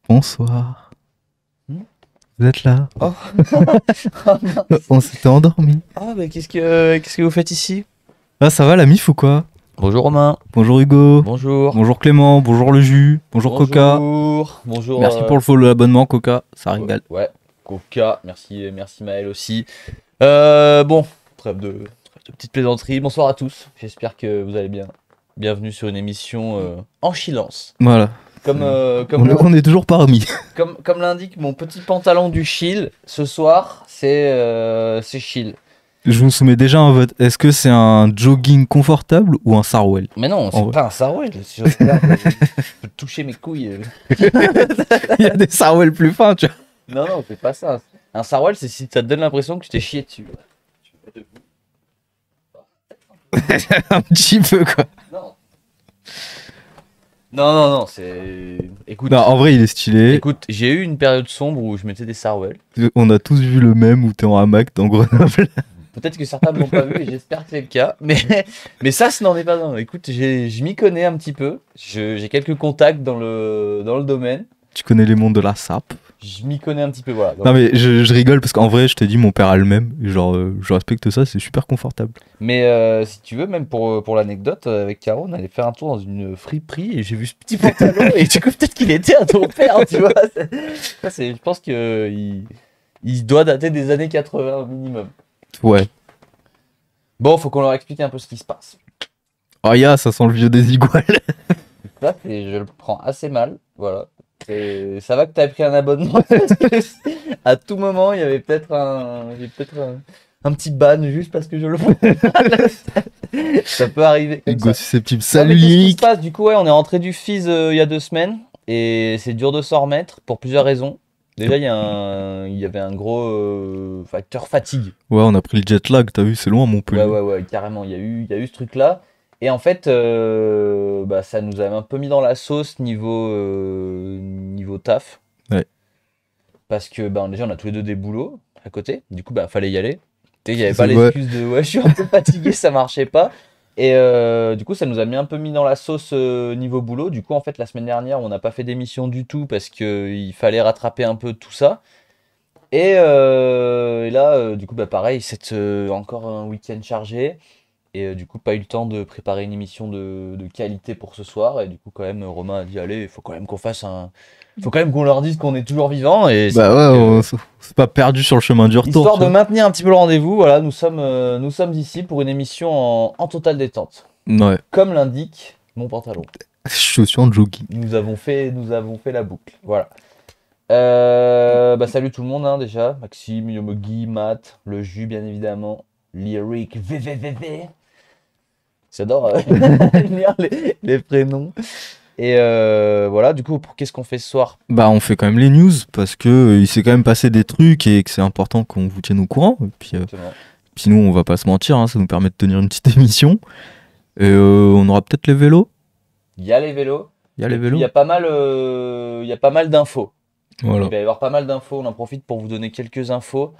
Bonsoir. Hmm. Vous êtes là? Oh. Oh mince. On s'était endormi. Ah, mais qu'est-ce que vous faites ici? Ah, ça va la mif ou quoi? Bonjour Romain. Bonjour Hugo. Bonjour. Bonjour Clément. Bonjour le jus. Bonjour Coca. Bonjour. Bonjour. Merci pour le follow l'abonnement Coca. Ça régale. Ouais, Coca. Merci, merci Maël aussi. Bon, trêve de petite plaisanterie. Bonsoir à tous. J'espère que vous allez bien. Bienvenue sur une émission en silence. Voilà. Comme On est toujours pas remis. comme l'indique mon petit pantalon du chill, ce soir, c'est chill. Je vous soumets déjà un vote. Est-ce que c'est un jogging confortable ou un Sarwell? Mais non, En c'est vrai. pas un Sarwell. Je peux toucher mes couilles. Il y a des Sarwell plus fins, tu vois. Non, non, c'est pas ça. Un Sarwell, c'est si ça te donne l'impression que tu t'es chié dessus. Un petit peu quoi. Non. Non, non, non, c'est. Écoute, Non, en vrai, il est stylé. écoute, j'ai eu une période sombre où je mettais des Sarwell. On a tous vu le même où t'es en hamac dans Grenoble. Peut-être que certains ne l'ont pas vu et j'espère que c'est le cas. Mais ça, ce n'en est pas un. Écoute, je m'y connais un petit peu. J'ai quelques contacts dans le domaine. Tu connais les mondes de la sape. Je m'y connais un petit peu, voilà. Non mais je rigole parce qu'en vrai je t'ai dit mon père a le même et genre je respecte ça, c'est super confortable. Mais si tu veux, même pour l'anecdote, avec Caro, on allait faire un tour dans une friperie et j'ai vu ce petit pantalon et du coup peut-être qu'il était à ton père, tu vois. Je pense que il doit dater des années 80 au minimum. Ouais. Bon, faut qu'on leur explique un peu ce qui se passe. Oh ça sent le vieux des iguales. Ça, je le prends assez mal, voilà. Ça va que t'as pris un abonnement parce que à tout moment il y avait peut-être un petit ban juste parce que je le prenais mal. Ça peut arriver comme Hugo ça. susceptible. Non, Salut mais qu'est-ce qui se Lyrique. passe? Du coup, ouais, on est rentré du Fizz il y a 2 semaines et c'est dur de s'en remettre pour plusieurs raisons. Déjà, il y avait un gros facteur fatigue. Ouais on a pris le jet lag, t'as vu c'est loin Montpellier. Ouais, carrément. Il y a eu ce truc-là. Et en fait, bah, ça nous a un peu mis dans la sauce niveau taf. Ouais. Parce que bah, déjà, on a tous les deux des boulots à côté. Du coup, bah, fallait y aller. Tu sais, il n'y avait C'est pas vrai. l'excuse de ouais, je suis un peu fatigué, ça marchait pas. Et du coup, ça nous a un peu mis dans la sauce niveau boulot. Du coup, en fait, la semaine dernière, on n'a pas fait d'émission du tout parce qu'il fallait rattraper un peu tout ça. Et là, du coup, bah, pareil, c'est encore un week-end chargé. Et du coup, pas eu le temps de préparer une émission de qualité pour ce soir. Et du coup, quand même, Romain a dit, allez, il faut quand même qu'on fasse un. Faut quand même qu'on leur dise qu'on est toujours vivant. Et c'est Bah vrai ouais, que, c'est pas perdu sur le chemin du retour. histoire Tu de vois. maintenir un petit peu le rendez-vous, voilà, nous sommes ici pour une émission en totale détente. Ouais. Comme l'indique mon pantalon. Je suis en jogging. Nous avons fait la boucle. Voilà. Bah, salut tout le monde, hein, déjà. Maxime, Yomogi, Matt, le jus, bien évidemment. Lyric, VVVV. J'adore lire les prénoms. Et voilà, du coup, qu'est-ce qu'on fait ce soir? Bah on fait quand même les news parce que il s'est quand même passé des trucs et que c'est important qu'on vous tienne au courant. Et puis Exactement. sinon on va pas se mentir, hein, ça nous permet de tenir une petite émission. Et on aura peut-être les vélos. Il y a les vélos. Il y a les Et puis, vélos. il y a pas mal d'infos. Voilà. Il va y avoir pas mal d'infos. On en profite pour vous donner quelques infos.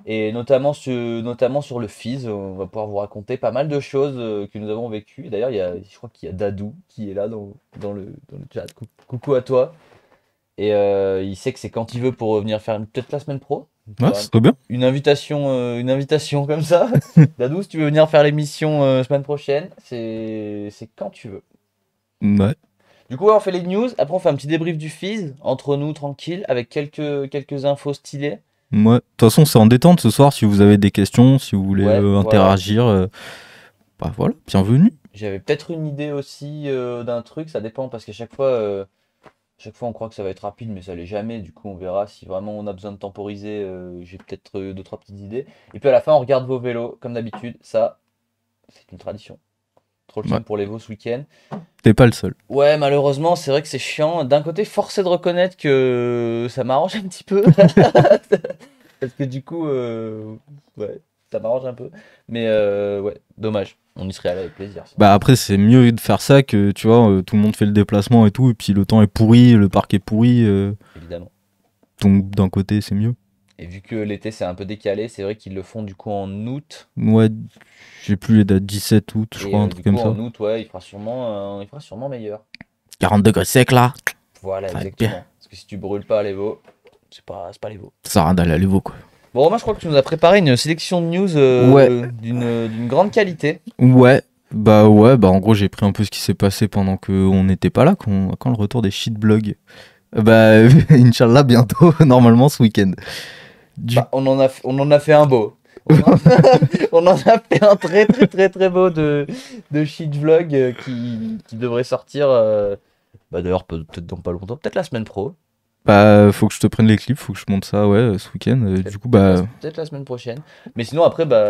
Et notamment sur le Fizz, on va pouvoir vous raconter pas mal de choses que nous avons vécues. D'ailleurs, je crois qu'il y a Dadou qui est là dans le chat. Coucou à toi. Et il sait que c'est quand il veut pour venir faire peut-être la semaine pro. Ouais, ce serait bien. Une invitation comme ça. Dadou, si tu veux venir faire l'émission semaine prochaine, c'est quand tu veux. Ouais. Du coup, ouais, on fait les news. Après, on fait un petit débrief du Fizz entre nous, tranquille, avec quelques infos stylées. Ouais. De toute façon, c'est en détente ce soir. Si vous avez des questions, si vous voulez Ouais, voilà. interagir, bah voilà, bienvenue. J'avais peut-être une idée aussi d'un truc, ça dépend parce qu'à chaque fois on croit que ça va être rapide, mais ça l'est jamais. Du coup, on verra si vraiment on a besoin de temporiser. J'ai peut-être deux, trois petites idées. Et puis à la fin, on regarde vos vélos, comme d'habitude. Ça, c'est une tradition. Trop le Ouais. seum pour les veaux ce week-end. T'es pas le seul. Ouais, malheureusement, c'est vrai que c'est chiant. D'un côté, force est de reconnaître que ça m'arrange un petit peu. Parce que du coup, ouais, ça m'arrange un peu. Mais ouais, dommage. On y serait allé avec plaisir. Sinon. Bah après, c'est mieux de faire ça que, tu vois, tout le monde fait le déplacement et tout, et puis le temps est pourri, le parc est pourri. Évidemment. Donc d'un côté, c'est mieux. Et vu que l'été c'est un peu décalé, c'est vrai qu'ils le font du coup en août. Ouais, j'ai plus les dates 17 août, je Et crois, un du truc coup comme ça. en août, ouais, il fera sûrement meilleur. 40 degrés sec là. Voilà, Ça va être exactement. bien. Parce que si tu brûles pas l'Evo, c'est pas l'Evo. Ça sert à rien d'aller à l'Evo, quoi. Bon, Romain, je crois que tu nous as préparé une sélection de news Ouais. d'une grande qualité. Ouais, en gros j'ai pris un peu ce qui s'est passé pendant qu'on n'était pas là, quand le retour des shitblogs. Bah, Inch'Allah, bientôt, normalement ce week-end. Bah, on en a fait un beau. On en a fait un très très très très beau de shit vlog qui devrait sortir bah d'ailleurs peut-être dans pas longtemps, peut-être la semaine pro, Bah, faut que je te prenne les clips, faut que je monte ça, ouais, ce week-end. Du coup, bah, peut-être la semaine prochaine. Mais sinon après bah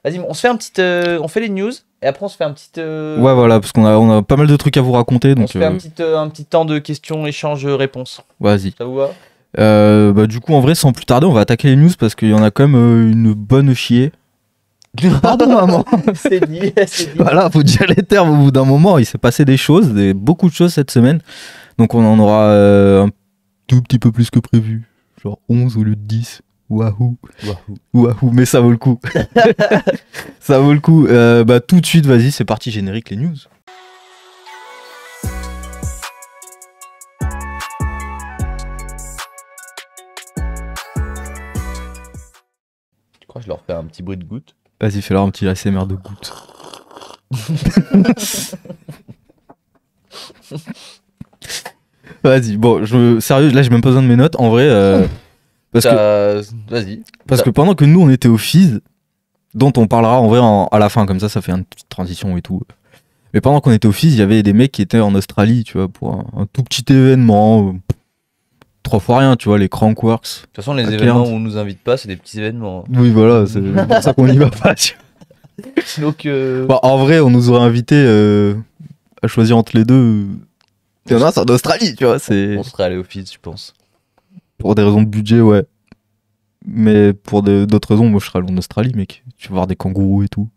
vas-y, on se fait on fait les news et après on se fait un petit ouais, voilà, parce on a pas mal de trucs à vous raconter, on donc se fait un petit temps de questions, échanges, réponses. vas-y. Ça vous va? Bah, du coup, en vrai, sans plus tarder, on va attaquer les news parce qu'il y en a quand même une bonne chier. Pardon, maman. C'est dit, c'est dit. Voilà, faut dire les termes au bout d'un moment. Il s'est passé des choses, beaucoup de choses cette semaine. Donc on en aura un tout petit peu plus que prévu. Genre 11 au lieu de 10. Wahou. Wahou, mais ça vaut le coup. Ça vaut le coup. Bah tout de suite, vas-y, c'est parti, générique, les news. Je crois que je leur fais un petit bruit de goutte. Vas-y, fais-leur un petit ASMR de goutte. Vas-y, bon, sérieux, là j'ai même pas besoin de mes notes. En vrai, Vas-y. parce que pendant que nous on était au FIS, dont on parlera en vrai à la fin, comme ça fait une petite transition et tout. Mais pendant qu'on était au FIS, il y avait des mecs qui étaient en Australie, tu vois, pour un tout petit événement. 3 fois rien, tu vois, les Crankworks. De toute façon, les à événements Cairns. où on nous invite pas, c'est des petits événements. Oui, voilà, c'est pour ça qu'on y va pas. Tu vois. Donc, Bah, en vrai, on nous aurait invité à choisir entre les deux. Il y en a un, c'est en Australie, tu vois, c'est on serait allé au FIS, je pense. pour des raisons de budget, ouais. Mais pour d'autres raisons, moi je serais allé en Australie, mec. Tu vas voir des kangourous et tout.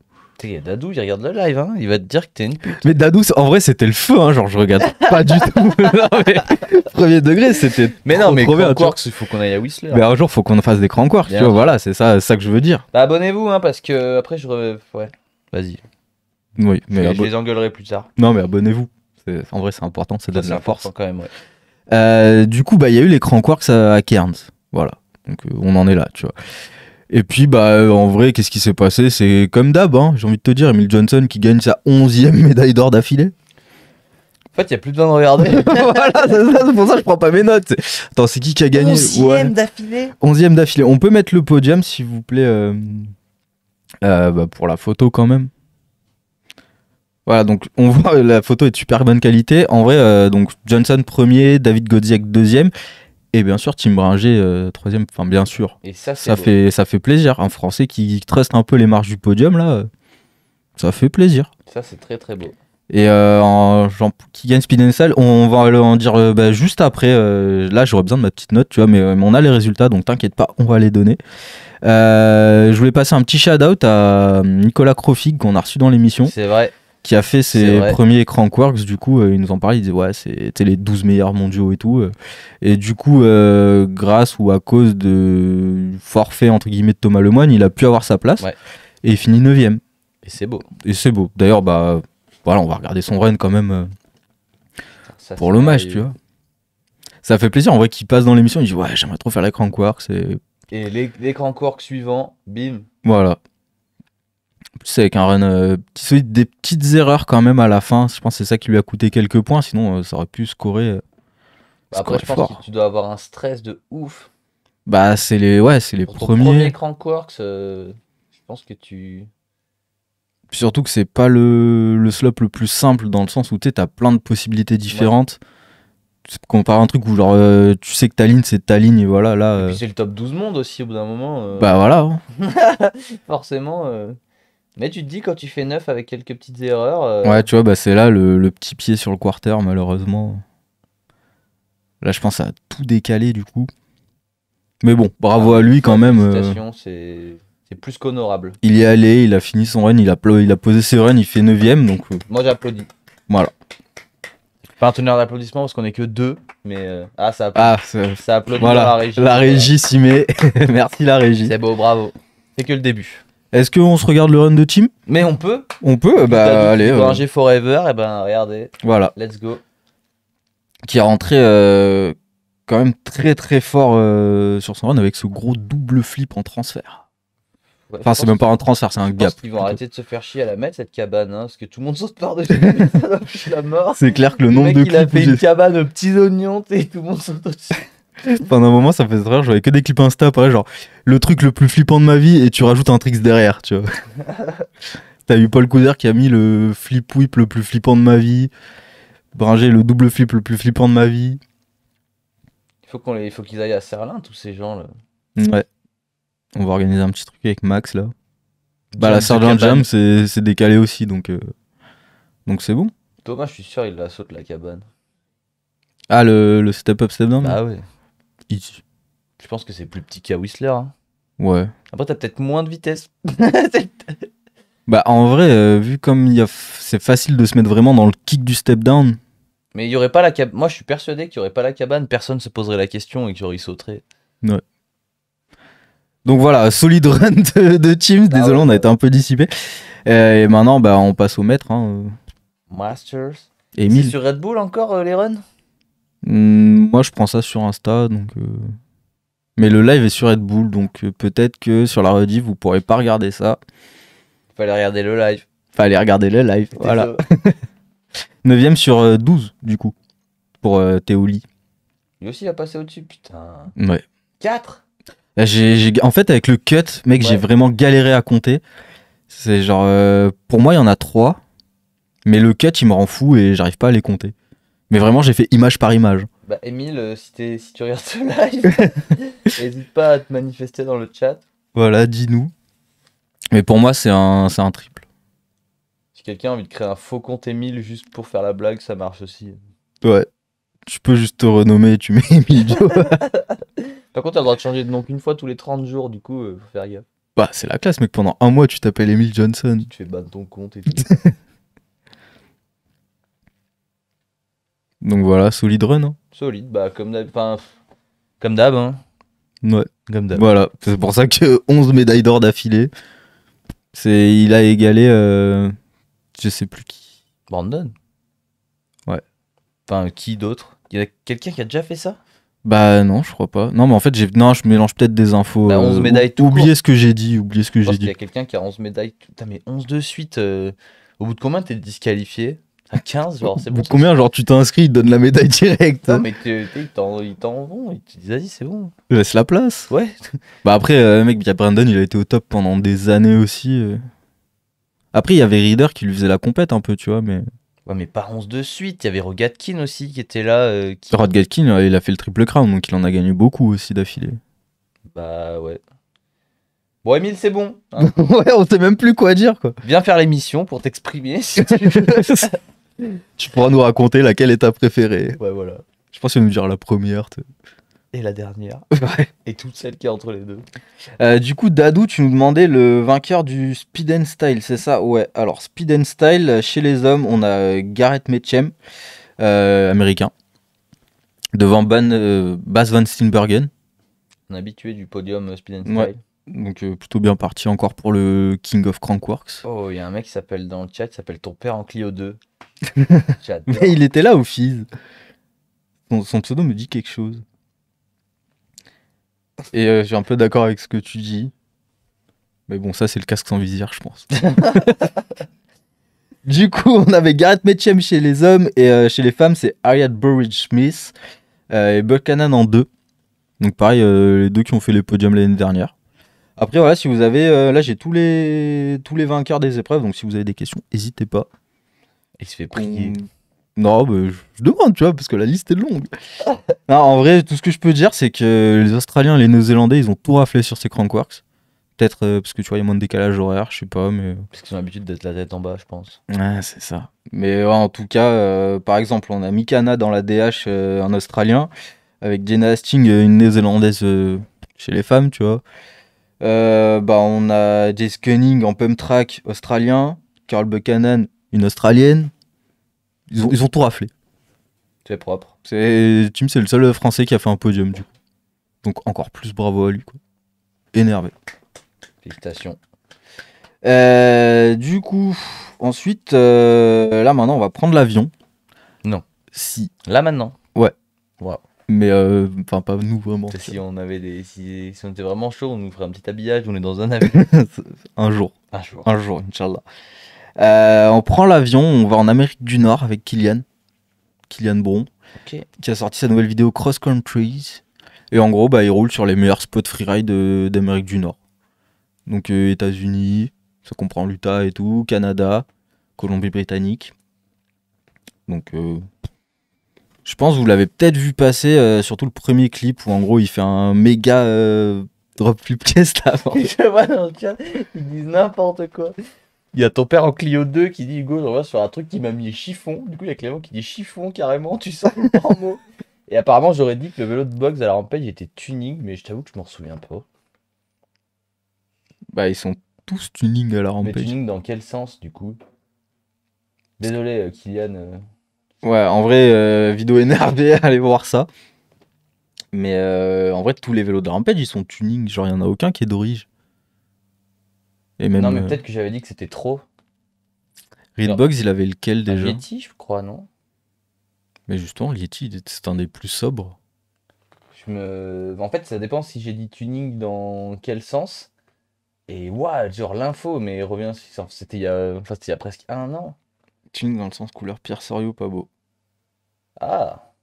Il y a Dadou, il regarde le live, hein. Il va te dire que t'es une pute. Mais Dadou, en vrai, c'était le feu, hein. Genre, je regarde pas du tout. Non, mais, premier degré, c'était. Mais non, mais trop bien, tu vois. Crankworks, il faut qu'on aille à Whistler. Mais un jour, faut qu'on fasse des Crankworks, tu Bien vois. sûr. Voilà, c'est ça que je veux dire. Bah, abonnez-vous, hein, parce que après, ouais. Vas-y. Oui, mais Je les engueulerai plus tard. non, mais abonnez-vous. En vrai, c'est important, ça donne C'est la force. important quand même, ouais. Du coup, bah, il y a eu les Crankworks à Cairns. Voilà. Donc, on en est là, tu vois. Et puis, bah, en vrai, qu'est-ce qui s'est passé? C'est comme d'hab, hein, j'ai envie de te dire, Emil Johnson qui gagne sa 11e médaille d'or d'affilée. En fait, il n'y a plus besoin de regarder. Voilà, c'est pour ça que je prends pas mes notes. Attends, c'est qui a gagné? 11e d'affilée. 11e d'affilée. On peut mettre le podium, s'il vous plaît, bah, pour la photo quand même. Voilà, donc on voit la photo est de super bonne qualité. En vrai, donc Johnson premier, David Gauziek deuxième. Et bien sûr, Tim Bringer, troisième, enfin bien sûr. Et ça, c'est Ça beau. fait plaisir. Un Français qui truste un peu les marches du podium, là, ça fait plaisir. Ça, c'est très très beau. Et qui gagne Speed and Style, on va en dire bah, juste après. Là, j'aurais besoin de ma petite note, tu vois, mais on a les résultats, donc t'inquiète pas, on va les donner. Je voulais passer un petit shout-out à Nicolas Crofig, qu'on a reçu dans l'émission, C'est vrai. qui a fait C'est ses vrai. premiers Crankworks. Du coup, il nous en parlait, il disait ouais, c'était les 12 meilleurs mondiaux et tout. Et du coup, grâce ou à cause de forfait entre guillemets de Thomas Lemoine, il a pu avoir sa place. Ouais. Et il finit 9ème. Et c'est beau. Et c'est beau. D'ailleurs, bah voilà, on va regarder son run quand même Ça, pour c'est l'hommage, merveilleux. tu vois. Ça fait plaisir en vrai qu'il passe dans l'émission, il dit ouais, j'aimerais trop faire les Crankworks. Et Et les Crankworks suivants, bim. voilà. C'est avec un run des petites erreurs quand même à la fin. Je pense que c'est ça qui lui a coûté quelques points. Sinon, ça aurait pu scorer. Après, je pense fort. que tu dois avoir un stress de ouf. Bah, c'est les Pour ton premiers. premier Crankworks, je pense que tu... Puis surtout que c'est pas le slope le plus simple dans le sens où tu sais, t'as plein de possibilités différentes. Comparé à un truc où genre tu sais que ta ligne c'est ta ligne et voilà là. Et puis c'est le top 12 monde aussi au bout d'un moment. Bah voilà. Hein. Forcément. Mais tu te dis quand tu fais 9 avec quelques petites erreurs. Ouais, tu vois, bah c'est là le petit pied sur le quarter malheureusement. Là je pense à tout décaler du coup. Mais bon, bravo à lui quand même. Félicitations, c'est plus qu'honorable. Il y est allé, il a fini son run, il a posé ses runs, il fait 9ème donc. Moi j'applaudis. Voilà. Pas un tonnerre d'applaudissements parce qu'on est que 2. Mais ça applaudit. Ça applaudit voilà. dans la régie. La régie s'y met. Merci la régie. C'est beau, bravo. C'est que le début. Est-ce qu'on se regarde le run de team? Mais on peut. On peut, bah allez. Un G Forever, et ben regardez. Voilà. Let's go. qui est rentré quand même très très fort sur son run avec ce gros double flip en transfert. Ouais, Enfin, c'est même pas un transfert, c'est un je gap. pense qu'ils vont arrêter de se faire chier à la mettre cette cabane, hein, parce que tout le monde saute par-dessus. Ça doit foutre la mort. C'est clair que le Le nombre mec, de il a clips. fait une cabane aux petits oignons, et tout le monde saute au-dessus. Pendant un moment, ça me faisait rire, j'avais que des clips Insta, après, genre le truc le plus flippant de ma vie, et tu rajoutes un tricks derrière, tu vois. T'as eu Paul Couder qui a mis le flip whip le plus flippant de ma vie, Bringer le double flip le plus flippant de ma vie. Il faut qu'ils aillent à Serlin, tous ces gens là. Ouais. On va organiser un petit truc avec Max là. Bah, Jam la de Sergeant cabane. Jam, c'est décalé aussi, donc c'est bon. Thomas, je suis sûr, il la saute la cabane. Ah, le step up, step down là Bah ouais. Easy. Je pense que c'est plus petit qu'à Whistler. Hein. Ouais. Après, t'as peut-être moins de vitesse. Bah, en vrai, vu comme c'est facile de se mettre vraiment dans le kick du step down. Mais il y aurait pas la cabane. Moi, je suis persuadé qu'il y aurait pas la cabane, personne se poserait la question et qu'il y sauterait. Ouais. Donc voilà, solide run de Teams. Désolé, ouais, on a été un peu dissipé. Et maintenant, bah, on passe au maître. Hein. Masters. C'est Emile. sur Red Bull encore les runs? Moi, je prends ça sur Insta, donc. Mais le live est sur Red Bull, donc peut-être que sur la rediff, vous pourrez pas regarder ça. Fallait regarder le live. Fallait regarder le live. Voilà. 9ème sur 12, du coup, pour Théoli. Lui aussi, il a passé au-dessus, putain. Ouais. 4. Là, en fait, avec le cut, mec, j'ai vraiment galéré à compter. C'est genre, pour moi, il y en a 3. Mais le cut, il me rend fou et j'arrive pas à les compter. Mais vraiment, j'ai fait image par image. Bah, Emile, si tu regardes ce live, n'hésite pas à te manifester dans le chat. Voilà, dis-nous. Mais pour moi, c'est un triple. Si quelqu'un a envie de créer un faux compte Emile juste pour faire la blague, ça marche aussi. Ouais. Tu peux juste te renommer et tu mets Emilio. Par contre, t'as le droit de changer de nom qu'une fois tous les 30 jours, du coup, faut faire gaffe. Bah, c'est la classe, mec. Pendant un mois, tu t'appelles Emile Johnson. Tu te fais ban ton compte et tout. Donc voilà, solide run. Hein. Solide, bah, comme d'hab. Enfin, comme d'hab, hein. Ouais. Comme d'hab. Voilà. C'est pour ça que 11 médailles d'or d'affilée. Il a égalé. Je sais plus qui. Brandon. Ouais. Enfin, qui d'autre? Il y a quelqu'un qui a déjà fait ça? Bah non, je crois pas. Non, mais en fait, je mélange peut-être des infos. Bah, 11 médailles tout Oubliez court. ce que j'ai dit, Je pense qu'il y a quelqu'un qui a 11 médailles. Putain, mais 11 de suite. Au bout de combien t'es disqualifié? À 15, genre, c'est bon. Combien, genre, tu t'es inscrit, ils te donnent la médaille directe. Non, mais ils t'en vont. Ils te disent, vas-y, c'est bon. Laisse la place. Ouais. Bah après, mec, Brandon, il a été au top pendant des années aussi. Après, il y avait Reader qui lui faisait la compète un peu, tu vois, mais. Ouais, mais pas 11 de suite. Il y avait Rogatkin aussi qui était là. Rod Gatkin, il a fait le triple crown, donc il en a gagné beaucoup aussi d'affilée. Bah ouais. Bon, Emile, c'est bon. Hein. Ouais, on sait même plus quoi dire, quoi. Viens faire l'émission pour t'exprimer si tu veux. Tu pourras nous raconter laquelle est ta préférée. Ouais, voilà. Je pense qu'il va nous dire la première. Et la dernière. Ouais. Et toute celle qui est entre les deux. Du coup, Dadou, tu nous demandais le vainqueur du Speed and Style, c'est ça? Ouais, alors Speed and Style, chez les hommes, on a Garrett Metchem, américain, devant Bas Van Steenbergen. Un habitué du podium Speed and Style. Ouais. Donc plutôt bien parti encore pour le King of Crankworks. Oh, il y a un mec qui s'appelle dans le chat, il s'appelle ton père en Clio 2. J'adore. Mais il était là au FIS. Son pseudo me dit quelque chose. Et je suis un peu d'accord avec ce que tu dis. Mais bon, ça c'est le casque sans visière, je pense. Du coup, on avait Garrett Metchem chez les hommes et chez les femmes, c'est Harriet Burridge-Smith et Buchanan en 2. Donc pareil, les deux qui ont fait les podiums l'année dernière. Après, voilà, si vous avez... là, j'ai tous les vainqueurs des épreuves, donc si vous avez des questions, n'hésitez pas. Il se fait prier. Non, bah, je demande, tu vois, parce que la liste est longue. Non, en vrai, tout ce que je peux dire, c'est que les Australiens et les Néo-Zélandais, ils ont tout raflé sur ces Crankworks. Peut-être parce que tu vois, il y a moins de décalage horaire, je sais pas, mais... Parce qu'ils ont l'habitude d'être la tête en bas, je pense. Ouais, c'est ça. Mais ouais, en tout cas, par exemple, on a Mikana dans la DH, un Australien, avec Jenna Hastings, une Néo-Zélandaise chez les femmes, tu vois. On a Jace Cunning en pump track australien, Carl Buchanan, une Australienne. Ils ont tout raflé. C'est propre. Tim, c'est le seul Français qui a fait un podium, du coup. Donc encore plus bravo à lui, quoi. Énervé. Félicitations. Du coup, ensuite, là maintenant, on va prendre l'avion. Non. Si. Là maintenant. Ouais. Mais enfin, pas nous vraiment. Si on avait si on était vraiment chaud, on nous ferait un petit habillage, on est dans un avion. Un jour. Un jour. Un jour, Inch'Allah. On prend l'avion, on va en Amérique du Nord avec Kylian Bron, Ok. qui a sorti sa nouvelle vidéo Cross Countries. Et en gros, bah, il roule sur les meilleurs spots freeride d'Amérique du Nord. Donc États-Unis, ça comprend l'Utah et tout, Canada, Colombie-Britannique. Donc je pense que vous l'avez peut-être vu passer, surtout le premier clip où en gros il fait un méga drop flip chest avant. Je vois dans le chat, ils disent n'importe quoi. Il y a ton père en Clio 2 qui dit Hugo, je reviens sur un truc qui m'a mis chiffon. Du coup, il y a Clément qui dit chiffon carrément, tu sens le grand mot. Et apparemment, j'aurais dit que le vélo de box à la Rampage était tuning, mais je t'avoue que je m'en souviens pas. Bah ils sont tous tuning à la Mais Rampage. tuning dans quel sens du coup? Désolé, Kylian. Ouais, en vrai, vidéo énervée, allez voir ça. Mais en vrai, tous les vélos de Rampage, ils sont tuning. Genre, il n'y en a aucun qui est d'origine. Et même Non, mais peut-être que j'avais dit que c'était trop. Reedbox, il avait lequel Un déjà? Yeti, je crois, non? Mais justement, le Yeti, c'est un des plus sobres. En fait, ça dépend si j'ai dit tuning dans quel sens. Et waouh, genre l'info, mais revient, c'était il y a presque un an. Tuning dans le sens couleur Pierre Soriot, pas beau. Ah.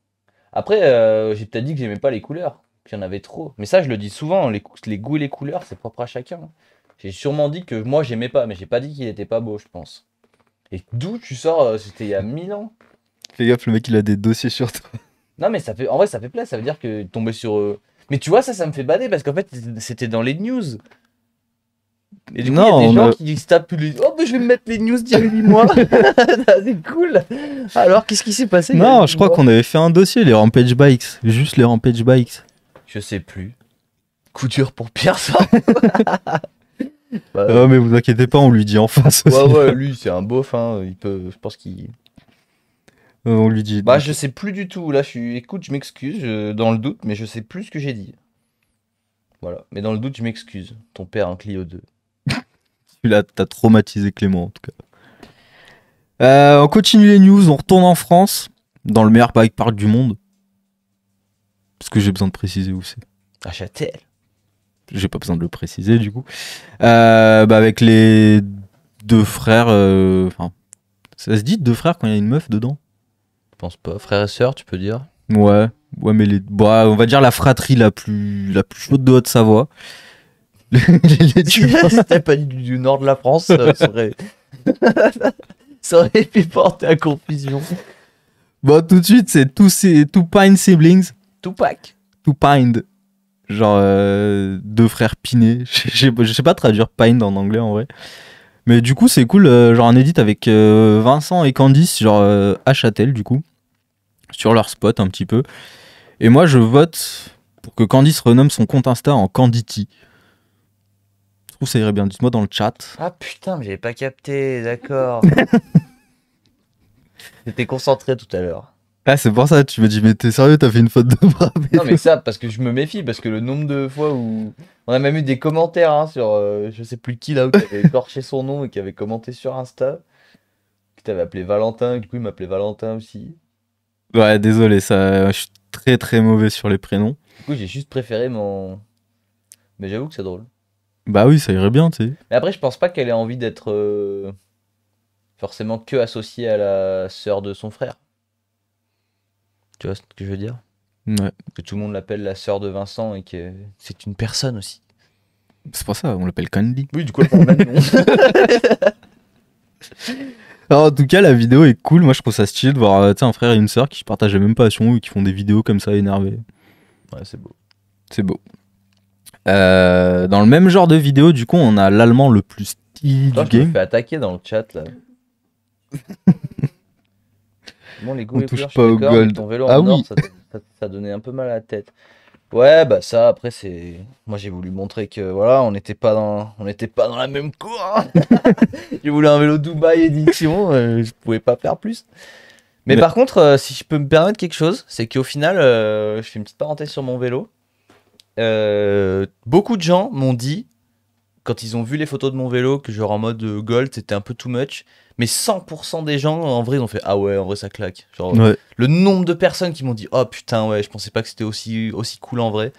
Après, j'ai peut-être dit que j'aimais pas les couleurs, qu'il y en avait trop. Mais ça, je le dis souvent, les goûts et les couleurs, c'est propre à chacun. J'ai sûrement dit que moi, j'aimais pas, mais j'ai pas dit qu'il était pas beau, je pense. Et d'où tu sors, c'était il y a 1000 ans. Fais gaffe, le mec, il a des dossiers sur toi. Non, mais en vrai, ça fait plaisir, ça veut dire que tomber sur. Mais tu vois, ça me fait bader parce qu'en fait, c'était dans les news. Et du coup, il y a des gens qui se tapent les. Oh, mais je vais me mettre les news dis-moi. C'est cool. Alors, qu'est-ce qui s'est passé? Non, je crois qu'on avait fait un dossier, les Rampage Bikes. Juste les Rampage Bikes. Je sais plus. Coup dur pour Pierre, ça. Bah, mais vous inquiétez pas, on lui dit en face aussi. Ouais, lui, c'est un beauf, hein. Je pense qu'il. On lui dit. Bah, je sais plus du tout. Là, écoute, je m'excuse, dans le doute, mais je sais plus ce que j'ai dit. Voilà. Mais dans le doute, je m'excuse. Ton père, un Clio 2. Celui-là, t'as traumatisé Clément, en tout cas. On continue les news, on retourne en France, dans le meilleur bike park du monde. Parce que j'ai besoin de préciser où c'est. À Châtel. J'ai pas besoin de le préciser, du coup. Avec les deux frères. Enfin, ça se dit deux frères quand il y a une meuf dedans? Je pense pas. Frère et sœur, tu peux dire. Ouais, mais on va dire la fratrie la plus chaude de Haute-Savoie. Si t'avais pas dit du nord de la France, ça aurait pu porter à confusion. Bon, tout de suite, c'est Two-Pine Siblings. Tupac. Two-Pined. Genre deux frères pinés. Je sais pas traduire Pine en anglais en vrai. Mais du coup, c'est cool. Genre un edit avec Vincent et Candice, genre à Châtel, du coup. Sur leur spot un petit peu. Et moi, je vote pour que Candice renomme son compte Insta en Candity. Je trouve que ça irait bien. Dites-moi dans le chat. Ah putain, mais j'avais pas capté, d'accord. J'étais concentré tout à l'heure. Ah, c'est pour ça, tu me dis, mais t'es sérieux, t'as fait une faute de bras. Non, mais ça, parce que je me méfie, parce que le nombre de fois où. On a même eu des commentaires hein, sur je sais plus qui là, qui avait torché son nom et qui avait commenté sur Insta. Qui t'avait appelé Valentin, du coup il m'appelait Valentin aussi. Ouais, désolé, ça, je suis très très mauvais sur les prénoms. Du coup j'ai juste préféré mon. Mais j'avoue que c'est drôle. Bah oui, ça irait bien, tu sais. Mais après, je pense pas qu'elle ait envie d'être forcément que associée à la sœur de son frère. Tu vois ce que je veux dire? Ouais. Que tout le monde l'appelle la sœur de Vincent et que c'est une personne aussi. C'est pour ça, on l'appelle Candy. Oui, du coup, elle prend le même nom. Alors, en tout cas, la vidéo est cool. Moi, je trouve ça stylé de voir un frère et une sœur qui partagent la même passion et qui font des vidéos comme ça énervées. Ouais, c'est beau. C'est beau. Dans le même genre de vidéo, du coup, on a l'allemand le plus stylé du Je me game. fais attaquer dans le chat là. Bon, les goûts On et les touche couleurs, pas je suis au d'accord, mais gold. ton vélo Ah en or, oui. ça donnait un peu mal à la tête. Ouais, bah ça, après, c'est. Moi, j'ai voulu montrer que voilà, on n'était pas dans la même cour. Hein. J'ai voulu un vélo Dubaï édition, je pouvais pas faire plus. Mais par contre, si je peux me permettre quelque chose, c'est qu'au final, je fais une petite parenthèse sur mon vélo. Beaucoup de gens m'ont dit quand ils ont vu les photos de mon vélo, que genre en mode gold, c'était un peu too much. Mais 100% des gens, en vrai, ils ont fait ah ouais, en vrai, ça claque. Genre, Ouais. le nombre de personnes qui m'ont dit oh putain, ouais, je pensais pas que c'était aussi cool en vrai.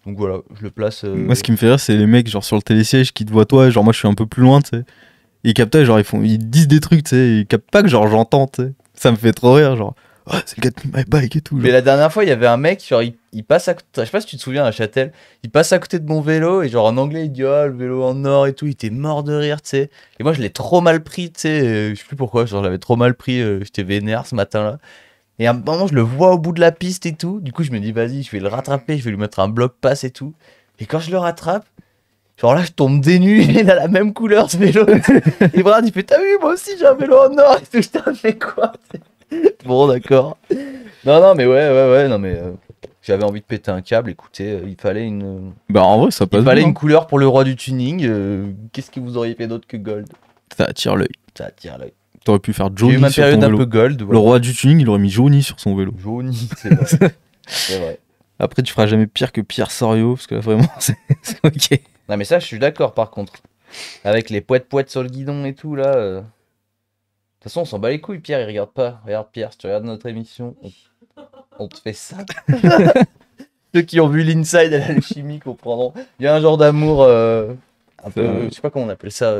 Donc voilà, je le place. Moi, ce qui me fait rire, c'est les mecs, genre, sur le télésiège qui te voient toi, genre, moi, je suis un peu plus loin, tu sais. Ils captent pas, genre, ils disent des trucs, tu sais, ils captent pas que, genre, j'entends, tu sais. Ça me fait trop rire, genre, ouais, c'est le gars de My Bike et tout. Mais Genre. la dernière fois, il y avait un mec, genre, il passe à côté, je sais pas si tu te souviens à Châtel, il passe à côté de mon vélo et genre en anglais, il dit oh, le vélo en or et tout, il était mort de rire, tu sais. Et moi, je l'ai trop mal pris, tu sais, je sais plus pourquoi, genre, je l'avais trop mal pris, j'étais vénère ce matin-là. Et à un moment, je le vois au bout de la piste et tout, du coup, je me dis vas-y, je vais le rattraper, je vais lui mettre un bloc pass et tout. Et quand je le rattrape, genre là, je tombe des nues, il a la même couleur ce vélo. Et Brad, il fait t'as vu, moi aussi j'ai un vélo en or et tout, je t'en fais quoi? Bon, d'accord. Non, mais ouais, non, mais j'avais envie de péter un câble, écoutez, il fallait une. Bah, en vrai, ça passe Il fallait bien. une couleur pour le roi du tuning. Qu'est-ce que vous auriez fait d'autre que gold? Ça attire l'œil. Ça attire l'œil. T'aurais pu faire J'ai eu Johnny ma sur période ton un vélo. peu gold. Le Voilà. roi du tuning, il aurait mis Johnny sur son vélo. Johnny, c'est vrai. C'est vrai. Après, tu feras jamais pire que Pierre Sorio, parce que là, vraiment, c'est ok. Non, mais ça, je suis d'accord par contre. Avec les poètes sur le guidon et tout, là. De toute façon, on s'en bat les couilles, Pierre, il regarde pas. Regarde, Pierre, si tu regardes notre émission, on te fait ça. Ceux qui ont vu l'Inside et l'alchimie comprendront. Il y a un genre d'amour un peu. Je sais pas comment on appelle ça.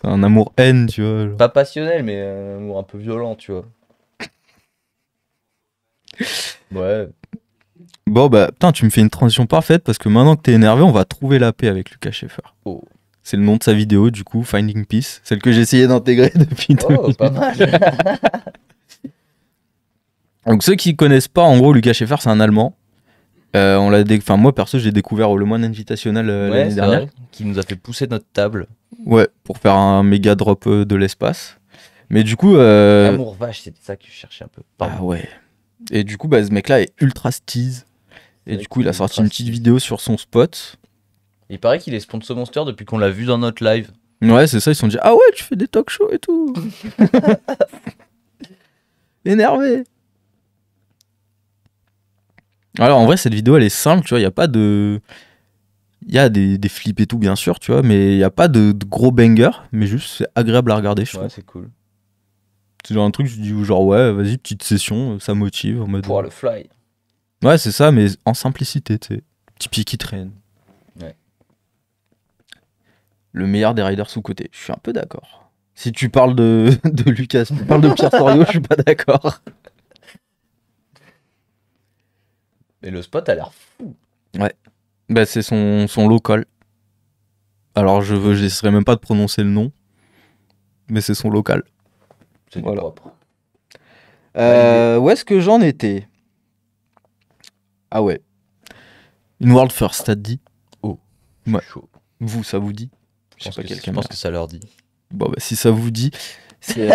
C'est un amour-haine, tu vois. Genre. Pas passionnel, mais un amour un peu violent, tu vois. Ouais. Bon, bah, putain, tu me fais une transition parfaite, parce que maintenant que t'es énervé, on va trouver la paix avec Lucas Schaeffer. Oh. C'est le nom de sa vidéo, du coup, Finding Peace. Celle que j'ai essayé d'intégrer depuis 2 Oh, minutes. pas mal. Donc, ceux qui connaissent pas, en gros, Lucas Schaeffer, c'est un Allemand. Enfin, moi, perso, j'ai découvert au Le Moine Invitational Ouais, l'année c'est dernière. vrai. Qui nous a fait pousser notre table. Ouais, pour faire un méga drop de l'espace. Mais du coup. L'amour vache, c'était ça que je cherchais un peu. Pardon. Ah ouais. Et du coup, bah, ce mec-là est ultra steez. Et Ouais, du coup, il a ultra sorti une petite steez. vidéo sur son spot. Il paraît qu'il est sponsor Monster depuis qu'on l'a vu dans notre live. Ouais, c'est ça, ils se sont dit ah ouais, tu fais des talk shows et tout. Énervé. Alors en vrai, cette vidéo elle est simple, tu vois, il y a pas de. Il y a des flips et tout, bien sûr, tu vois, mais il n'y a pas de gros banger, mais juste c'est agréable à regarder, je Ouais, trouve. c'est cool. C'est genre un truc, je dis genre ouais, vas-y, petite session, ça motive. En mode... Pour le fly. Ouais, c'est ça, mais en simplicité, tu sais. Petit pied qui traîne. Ouais. Le meilleur des riders sous-côté. Je suis un peu d'accord. Si tu parles de Lucas, si tu parles de Pierre Sorio, je suis pas d'accord. Et le spot a l'air fou. Bah, c'est son local. Alors, j'essaierai même pas de prononcer le nom, mais c'est son local. C'est Voilà. propre. Où est-ce que j'en étais? Ah ouais. Une World First, t'as dit? Ouais. Chaud. Vous, ça vous dit? Je pense que ça leur dit. Bon, bah, si ça vous dit, c'est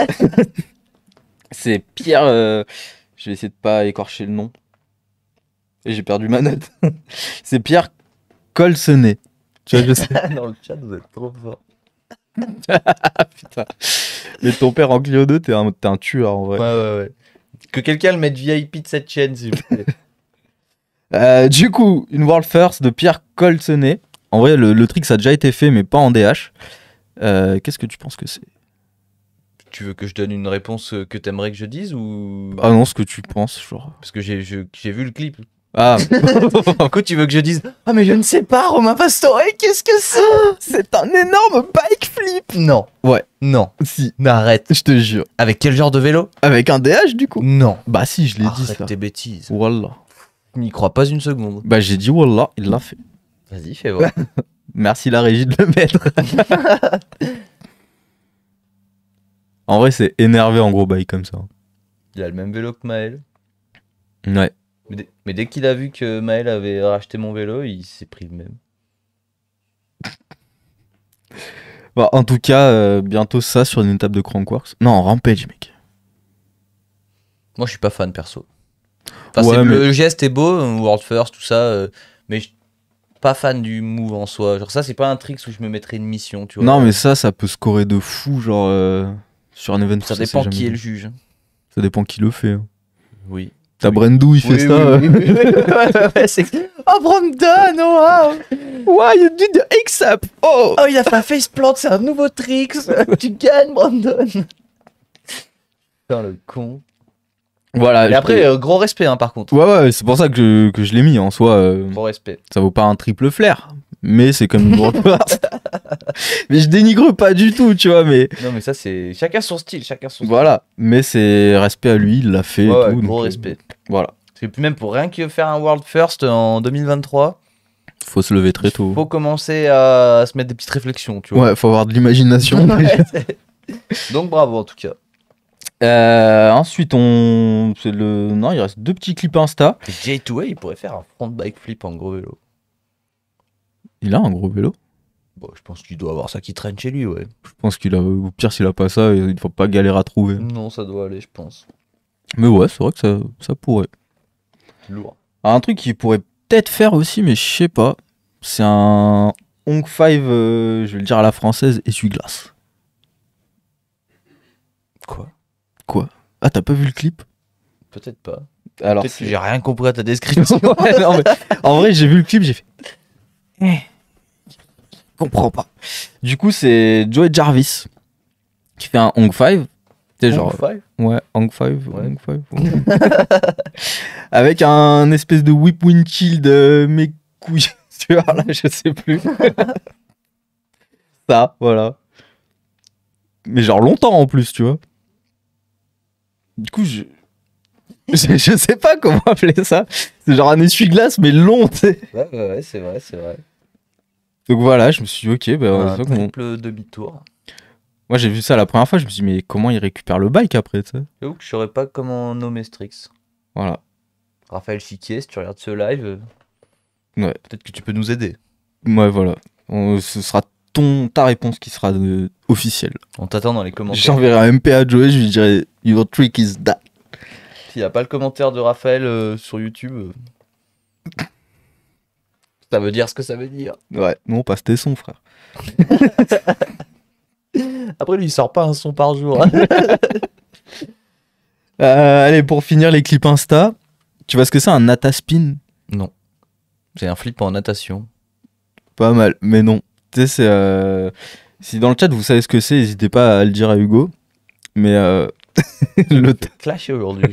c'est Pierre. Je vais essayer de pas écorcher le nom. Et j'ai perdu ma note. C'est Pierre Colsenet. Tu vois, je sais. Dans le chat, vous êtes trop fort. Putain. Mais ton père en Clio 2, t'es un tueur en vrai. Ouais. Que quelqu'un le mette VIP de cette chaîne, s'il vous plaît. Du coup, une World First de Pierre Colsenet. En vrai, le trick, ça a déjà été fait, mais pas en DH. Qu'est-ce que tu penses que c'est? Tu veux que je donne une réponse que t'aimerais que je dise ou. Ah non, ce que tu penses, genre. Parce que j'ai vu le clip. Ah, Du coup, tu veux que je dise ah, mais je ne sais pas, Romain Pastore, qu'est-ce que c'est? c'est un énorme bike flip. Non. Ouais. Non. Si, Mais arrête. je te jure. Avec quel genre de vélo? Avec un DH, du coup. Non. Bah si, je l'ai dit Arrête ça. tes bêtises. Wallah. N'y crois pas une seconde. Bah j'ai dit Wallah, il l'a fait. Vas-y, fais voir. Merci la régie de le mettre. En vrai, c'est énervé en gros bike comme ça. Il a le même vélo que Maël. Ouais. Mais dès qu'il a vu que Maël avait racheté mon vélo, il s'est pris le même. Bah, en tout cas, bientôt ça sur une étape de Crankworks. Non, Rampage, mec. Moi, je suis pas fan perso. Enfin, Ouais, mais- le geste est beau, World First, tout ça, mais pas fan du move en soi. Genre ça, c'est pas un trick où je me mettrais une mission, tu vois. Non, mais ça peut scorer de fou, genre sur un event. ça c'est dépend jamais qui est dit. le juge. Ça dépend qui le fait. Hein. Oui. T'as Brandou, il fait ça. Oh, Brandon, wow! Why you did the X-Up? Oh! Oh, il a fait un faceplant, c'est un nouveau trick! Tu gagnes, Brandon! Putain, le con. Voilà. Et après, gros respect, hein, par contre. Ouais, c'est pour ça que je l'ai mis en soi. Gros respect. Ça vaut pas un triple flair, mais c'est comme une grosse force. Mais je dénigre pas du tout, tu vois, mais. Non, mais ça, c'est. Chacun son style, chacun son style. Voilà, mais c'est respect à lui, il l'a fait et Ouais, tout. gros donc, respect. Voilà. Parce que même pour rien que faire un World First en 2023, Faut se lever très tôt. faut commencer à se mettre des petites réflexions, tu vois. Ouais, faut avoir de l'imagination. Donc bravo en tout cas. Ensuite, c'est le. Non, il reste 2 petits clips Insta. Et J2A, il pourrait faire un front bike flip en gros vélo. Il a un gros vélo. Bon, je pense qu'il doit avoir ça qui traîne chez lui, ouais. Je pense qu'il a. Au pire, s'il a pas ça, il ne faut pas galérer à trouver. Non, ça doit aller, je pense. Mais ouais, c'est vrai que ça pourrait. Lourd. Alors, un truc qu'il pourrait peut-être faire aussi, mais je sais pas. C'est un Hong 5, je vais le dire à la française, essuie-glace. Quoi? Ah, t'as pas vu le clip? Peut-être pas. Alors, Peut-être que j'ai rien compris à ta description. Ouais, non, mais en vrai, j'ai vu le clip, j'ai fait. Je comprends pas. Du coup, c'est Joey Jarvis qui fait un Hong 5. C'est genre. Ouais, Hong 5. Ouais. Hong 5. Avec un espèce de whip windshield, mes couilles. Tu vois, là, je sais plus. Ça, voilà. Mais genre longtemps en plus, tu vois. Du coup, je sais pas comment appeler ça. C'est genre un essuie-glace, mais long, tu sais. Ouais, c'est vrai, c'est vrai. Donc voilà, je me suis dit, ok, bah, Un c'est vrai qu'on- triple demi-tour. moi j'ai vu ça la première fois, je me suis dit, mais comment il récupère le bike après, tu sais. J'avoue que je saurais pas comment nommer Strix. Voilà. Raphaël Chiquier, si tu regardes ce live, Ouais. peut-être que tu peux nous aider. Ouais, voilà. Ce sera ta réponse qui sera officielle. On t'attend dans les commentaires. J'enverrai un MP à Joey, je lui dirai, your trick is that. S'il n'y a pas le commentaire de Raphaël sur YouTube, ça veut dire ce que ça veut dire. Ouais, nous on passe tes sons, frère. Après, lui, il sort pas un son par jour. Allez, pour finir les clips Insta, tu vois ce que c'est un Nata Spin? Non. C'est un flip en natation. Pas mal, mais non. Tu sais, si dans le chat vous savez ce que c'est, n'hésitez pas à le dire à Hugo. Mais le Clashé aujourd'hui.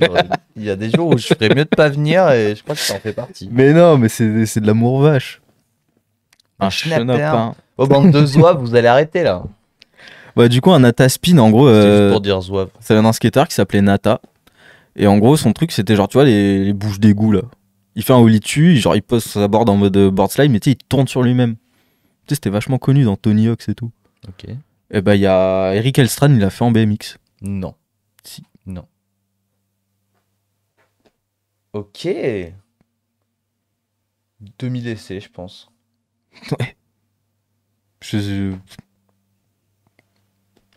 Il y a des jours où je ferais mieux de pas venir et je crois que ça en fait partie. Mais non, mais c'est de l'amour vache. Un schnapper. chenapin. Oh, bande de zouaves, vous allez arrêter là. Ouais, du coup, un Nata Spin, en gros, C'est juste pour dire zouave. ça vient d'un skater qui s'appelait Nata. Et en gros, son truc, c'était genre, tu vois, les bouches d'égout là. Il fait un ollie dessus, genre, il pose sa board en mode board slide, mais tu sais, il tourne sur lui-même. Tu sais, c'était vachement connu dans Tony Hawk's et tout. Ok. Et bah, il y a Eric Elstran, il l'a fait en BMX. Non. Si. Non. Ok. 2000 essais, je pense.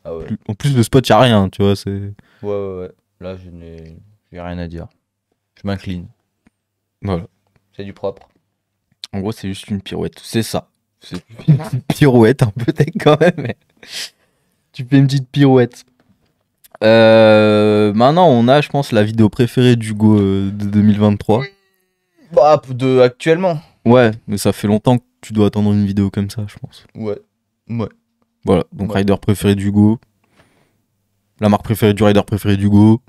Ah ouais. En plus, le spot, y a rien, tu vois, c'est. Ouais. Là, j'ai rien à dire. Je m'incline. Voilà. C'est du propre. En gros, c'est juste une pirouette. C'est ça. C'est une pirouette, un peu tech quand même, mais. Tu fais une petite pirouette. Maintenant, on a, je pense, la vidéo préférée d'Hugo de 2023. Bah, actuellement. Ouais, mais ça fait longtemps que tu dois attendre une vidéo comme ça, je pense. Ouais. Voilà, donc Ouais. rider préféré d'Hugo. La marque préférée du rider préféré d'Hugo.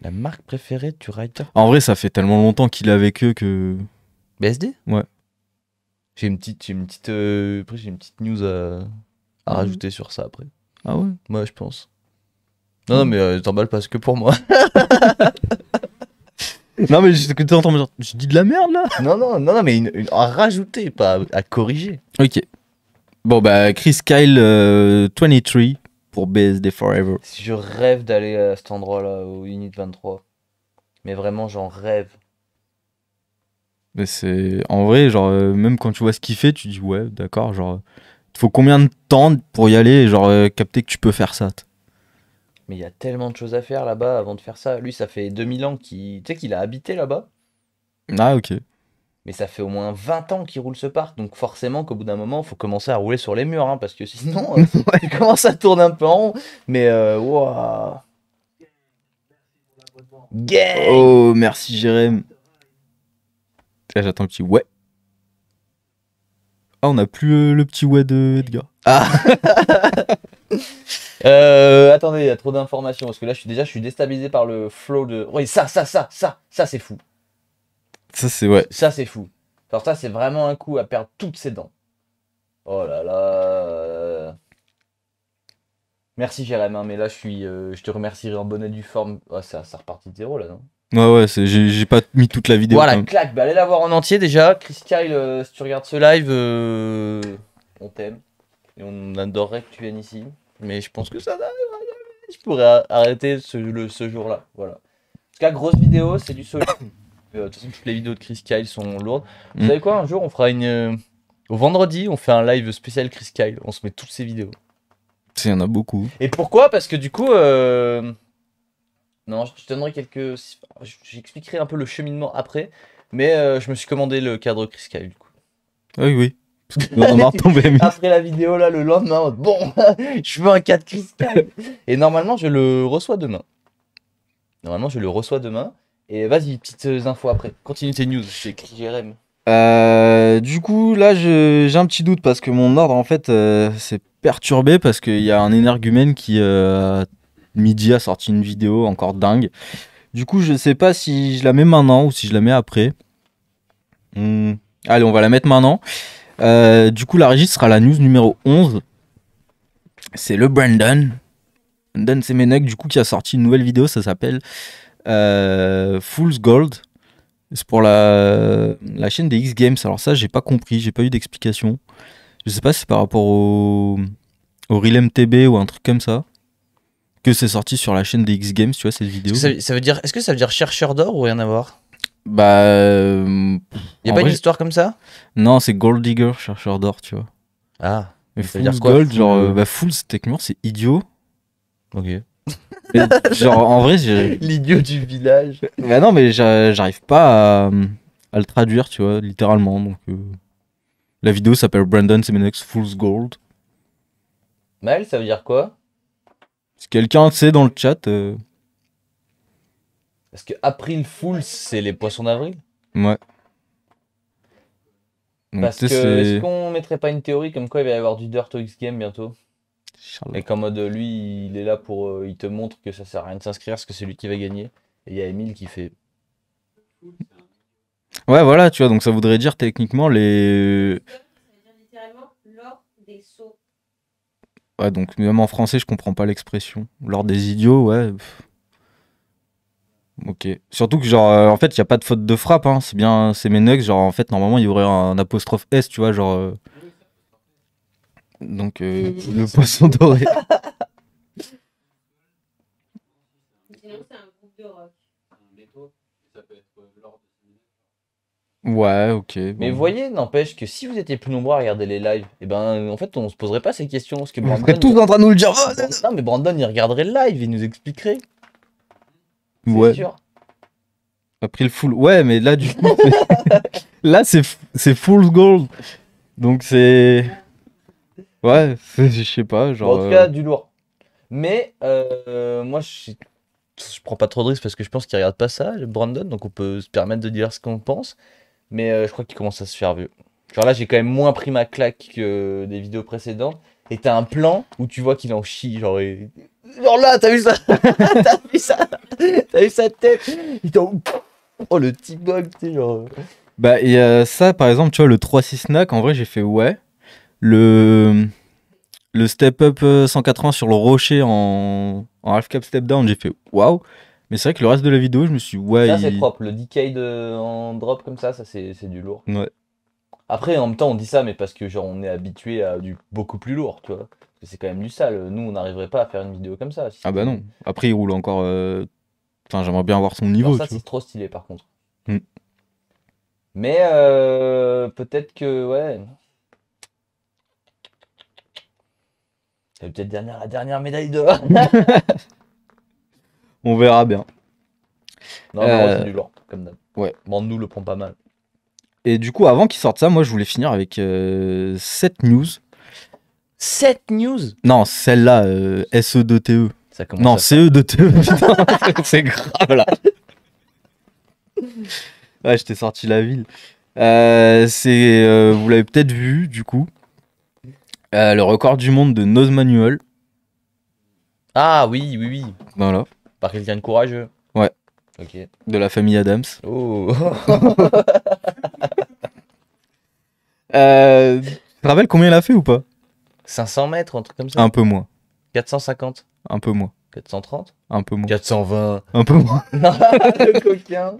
La marque préférée du rider En vrai, ça fait tellement longtemps qu'il est avec eux que. BSD. Ouais. J'ai une petite après j'ai une petite news à rajouter sur ça après. Ah ouais? Moi, je pense. Non, mais t'emballes pas, c'est que pour moi. Non, mais ce que tu entends, genre, je dis de la merde là? non, mais à rajouter, pas à corriger. Ok. Bon, bah, Chris Kyle 23 pour BSD Forever. Si je rêve d'aller à cet endroit-là, au Unit 23. Mais vraiment, j'en rêve. Mais c'est. En vrai, genre, même quand tu vois ce qu'il fait, tu dis, ouais, d'accord, genre. Il faut combien de temps pour y aller et, genre, capter que tu peux faire ça? Mais il y a tellement de choses à faire là-bas avant de faire ça. Lui, ça fait 2000 ans qu'il tu sais qu'il a habité là-bas. Ah, ok. Mais ça fait au moins 20 ans qu'il roule ce parc. Donc forcément qu'au bout d'un moment, il faut commencer à rouler sur les murs. Hein, parce que sinon, tu commences à tourner un peu en rond. Mais waouh. Gang. Oh, merci Jérém. Là, j'attends le petit ouais. Ah, on n'a plus le petit ouais de Edgar. Ah, Attendez, il y a trop d'informations parce que là je suis déstabilisé par le flow de. Oui, ça c'est fou. ça c'est ouais. Ça c'est fou. Alors ça c'est vraiment un coup à perdre toutes ses dents. Oh là là. Merci Jérém, hein, mais là je te remercierai en bonne et due forme. Oh, ça repartit de zéro là, non? Ouais, j'ai pas mis toute la vidéo. Voilà, quand même. clac, bah allez la voir en entier déjà. Chris Kyle, si tu regardes ce live, on t'aime. Et on adorerait que tu viennes ici. Mais je pense que ça n'arrivera jamais. Je pourrais arrêter ce jour-là. Voilà. En tout cas, grosse vidéo, c'est du solide. De toute façon, toutes les vidéos de Chris Kyle sont lourdes. Vous savez quoi, un jour, on fera une. Au vendredi, on fait un live spécial Chris Kyle. On se met toutes ces vidéos. Il y en a beaucoup. Et pourquoi? Parce que du coup. Non, je te donnerai quelques. J'expliquerai un peu le cheminement après. Mais je me suis commandé le cadre Chris Kyle, du coup. Oui, oui. On en tombait mis. Après la vidéo, là, le lendemain, bon, je veux un cadre Chris Kyle. Et normalement, je le reçois demain. Et vas-y, petites infos après. Continue tes news, j'ai écrit Jérém. Du coup, là, j'ai un petit doute parce que mon ordre, en fait, s'est perturbé parce qu'il y a un énergumène qui, midi, a sorti une vidéo encore dingue. Du coup, je sais pas si je la mets maintenant ou si je la mets après. Allez, on va la mettre maintenant. Du coup, la régie sera la news numéro 11. C'est le Brandon Semenuk, du coup, qui a sorti une nouvelle vidéo. Ça s'appelle Fool's Gold. C'est pour la chaîne des X Games. Alors ça, j'ai pas compris, j'ai pas eu d'explication. Je sais pas si c'est par rapport au Real MTB ou un truc comme ça que c'est sorti sur la chaîne des X Games, tu vois, cette vidéo. Est-ce que ça veut dire chercheur d'or ou rien à voir? Bah, y a pas une histoire comme ça? Non, c'est Gold Digger, chercheur d'or, tu vois. Ah. Mais ça veut dire Fool's quoi, Gold, full, genre, bah, Fool's, techniquement, c'est idiot. Ok. Mais, genre, en vrai, j'ai. L'idiot du village. Bah non, mais j'arrive pas à le traduire, tu vois, littéralement. Donc, la vidéo s'appelle Brandon Semenuk's Fool's Gold. Mal, ça veut dire quoi? Si quelqu'un sait dans le chat, Parce que April Fools, c'est les poissons d'avril. ouais. Donc, Parce que, tu sais, est-ce qu'on mettrait pas une théorie comme quoi il va y avoir du Dirt au X Game bientôt? Et qu'en mode, lui, il est là pour. Il te montre que ça sert à rien de s'inscrire parce que c'est lui qui va gagner. Et il y a Emile qui fait. Ouais, voilà, tu vois, donc ça voudrait dire techniquement les. Ça veut dire littéralement l'or des sots. Ouais, donc même en français, je comprends pas l'expression. L'ordre des idiots, ouais. Ok. Surtout que, genre, en fait, il n'y a pas de faute de frappe, hein. C'est bien, c'est Menux, genre, en fait, normalement, il y aurait un apostrophe S, tu vois, genre. Donc, le poisson doré. Sinon, c'est un groupe de rock. Ouais, ok. Mais bon. vous voyez, n'empêche que si vous étiez plus nombreux à regarder les lives, et ben en fait on se poserait pas ces questions. Parce que Vous serez Brandon, tous en train de nous le dire. non mais Brandon il regarderait le live, il nous expliquerait. C'est Ouais. sûr. Après le full. Ouais, mais là, du coup, là, c'est Fool's Gold. Donc, c'est. Ouais, je sais pas, Bon, genre. en tout cas, du lourd. Mais moi je prends pas trop de risques parce que je pense qu'il regarde pas ça, le Brandon, donc on peut se permettre de dire ce qu'on pense. Mais je crois qu'il commence à se faire vieux. Genre là, j'ai quand même moins pris ma claque que des vidéos précédentes. Et t'as un plan où tu vois qu'il en chie. Genre là, t'as vu ça? T'as vu ça? T'as vu sa tête? Il t'en. Oh, le T-Bug, tu sais, genre. Bah, et ça, par exemple, tu vois, le 3-6 snack, en vrai, j'ai fait ouais. Le step up 180 sur le rocher en half cap step down, j'ai fait waouh. Mais c'est vrai que le reste de la vidéo, je me suis ouais. Ça, c'est propre. Le Decade en drop comme ça c'est du lourd. Ouais. Après, en même temps, on dit ça, mais parce que genre on est habitué à du beaucoup plus lourd, tu vois. Parce que c'est quand même du sale. Nous, on n'arriverait pas à faire une vidéo comme ça. Si Ah bah c'était- non. Après, il roule encore. Enfin, j'aimerais bien voir son Alors niveau, ça, tu vois. c'est trop stylé par contre. Mm. Mais peut-être que, ouais. C'est peut-être la dernière médaille d'or. On verra bien. Non, mais c'est du lourd, comme d'hab. Ouais. Mande-nous le prend pas mal. Et du coup, avant qu'il sorte ça, moi, je voulais finir avec 7 news. 7 news. Non, celle-là, SE2TE. Ça commence Non, à CE de te. Putain, c'est grave là. Ouais, je t'ai sorti la ville. Vous l'avez peut-être vu, du coup. Le record du monde de nose manual. Ah oui, oui, oui. Voilà. Par quelqu'un de courageux. Ouais. Ok. De la famille Adams. Oh. Tu te rappelles combien il a fait ou pas? 500 mètres, un truc comme ça. Un peu moins. 450. Un peu moins. 430. Un peu moins. 420. Un peu moins. Non, le coquin.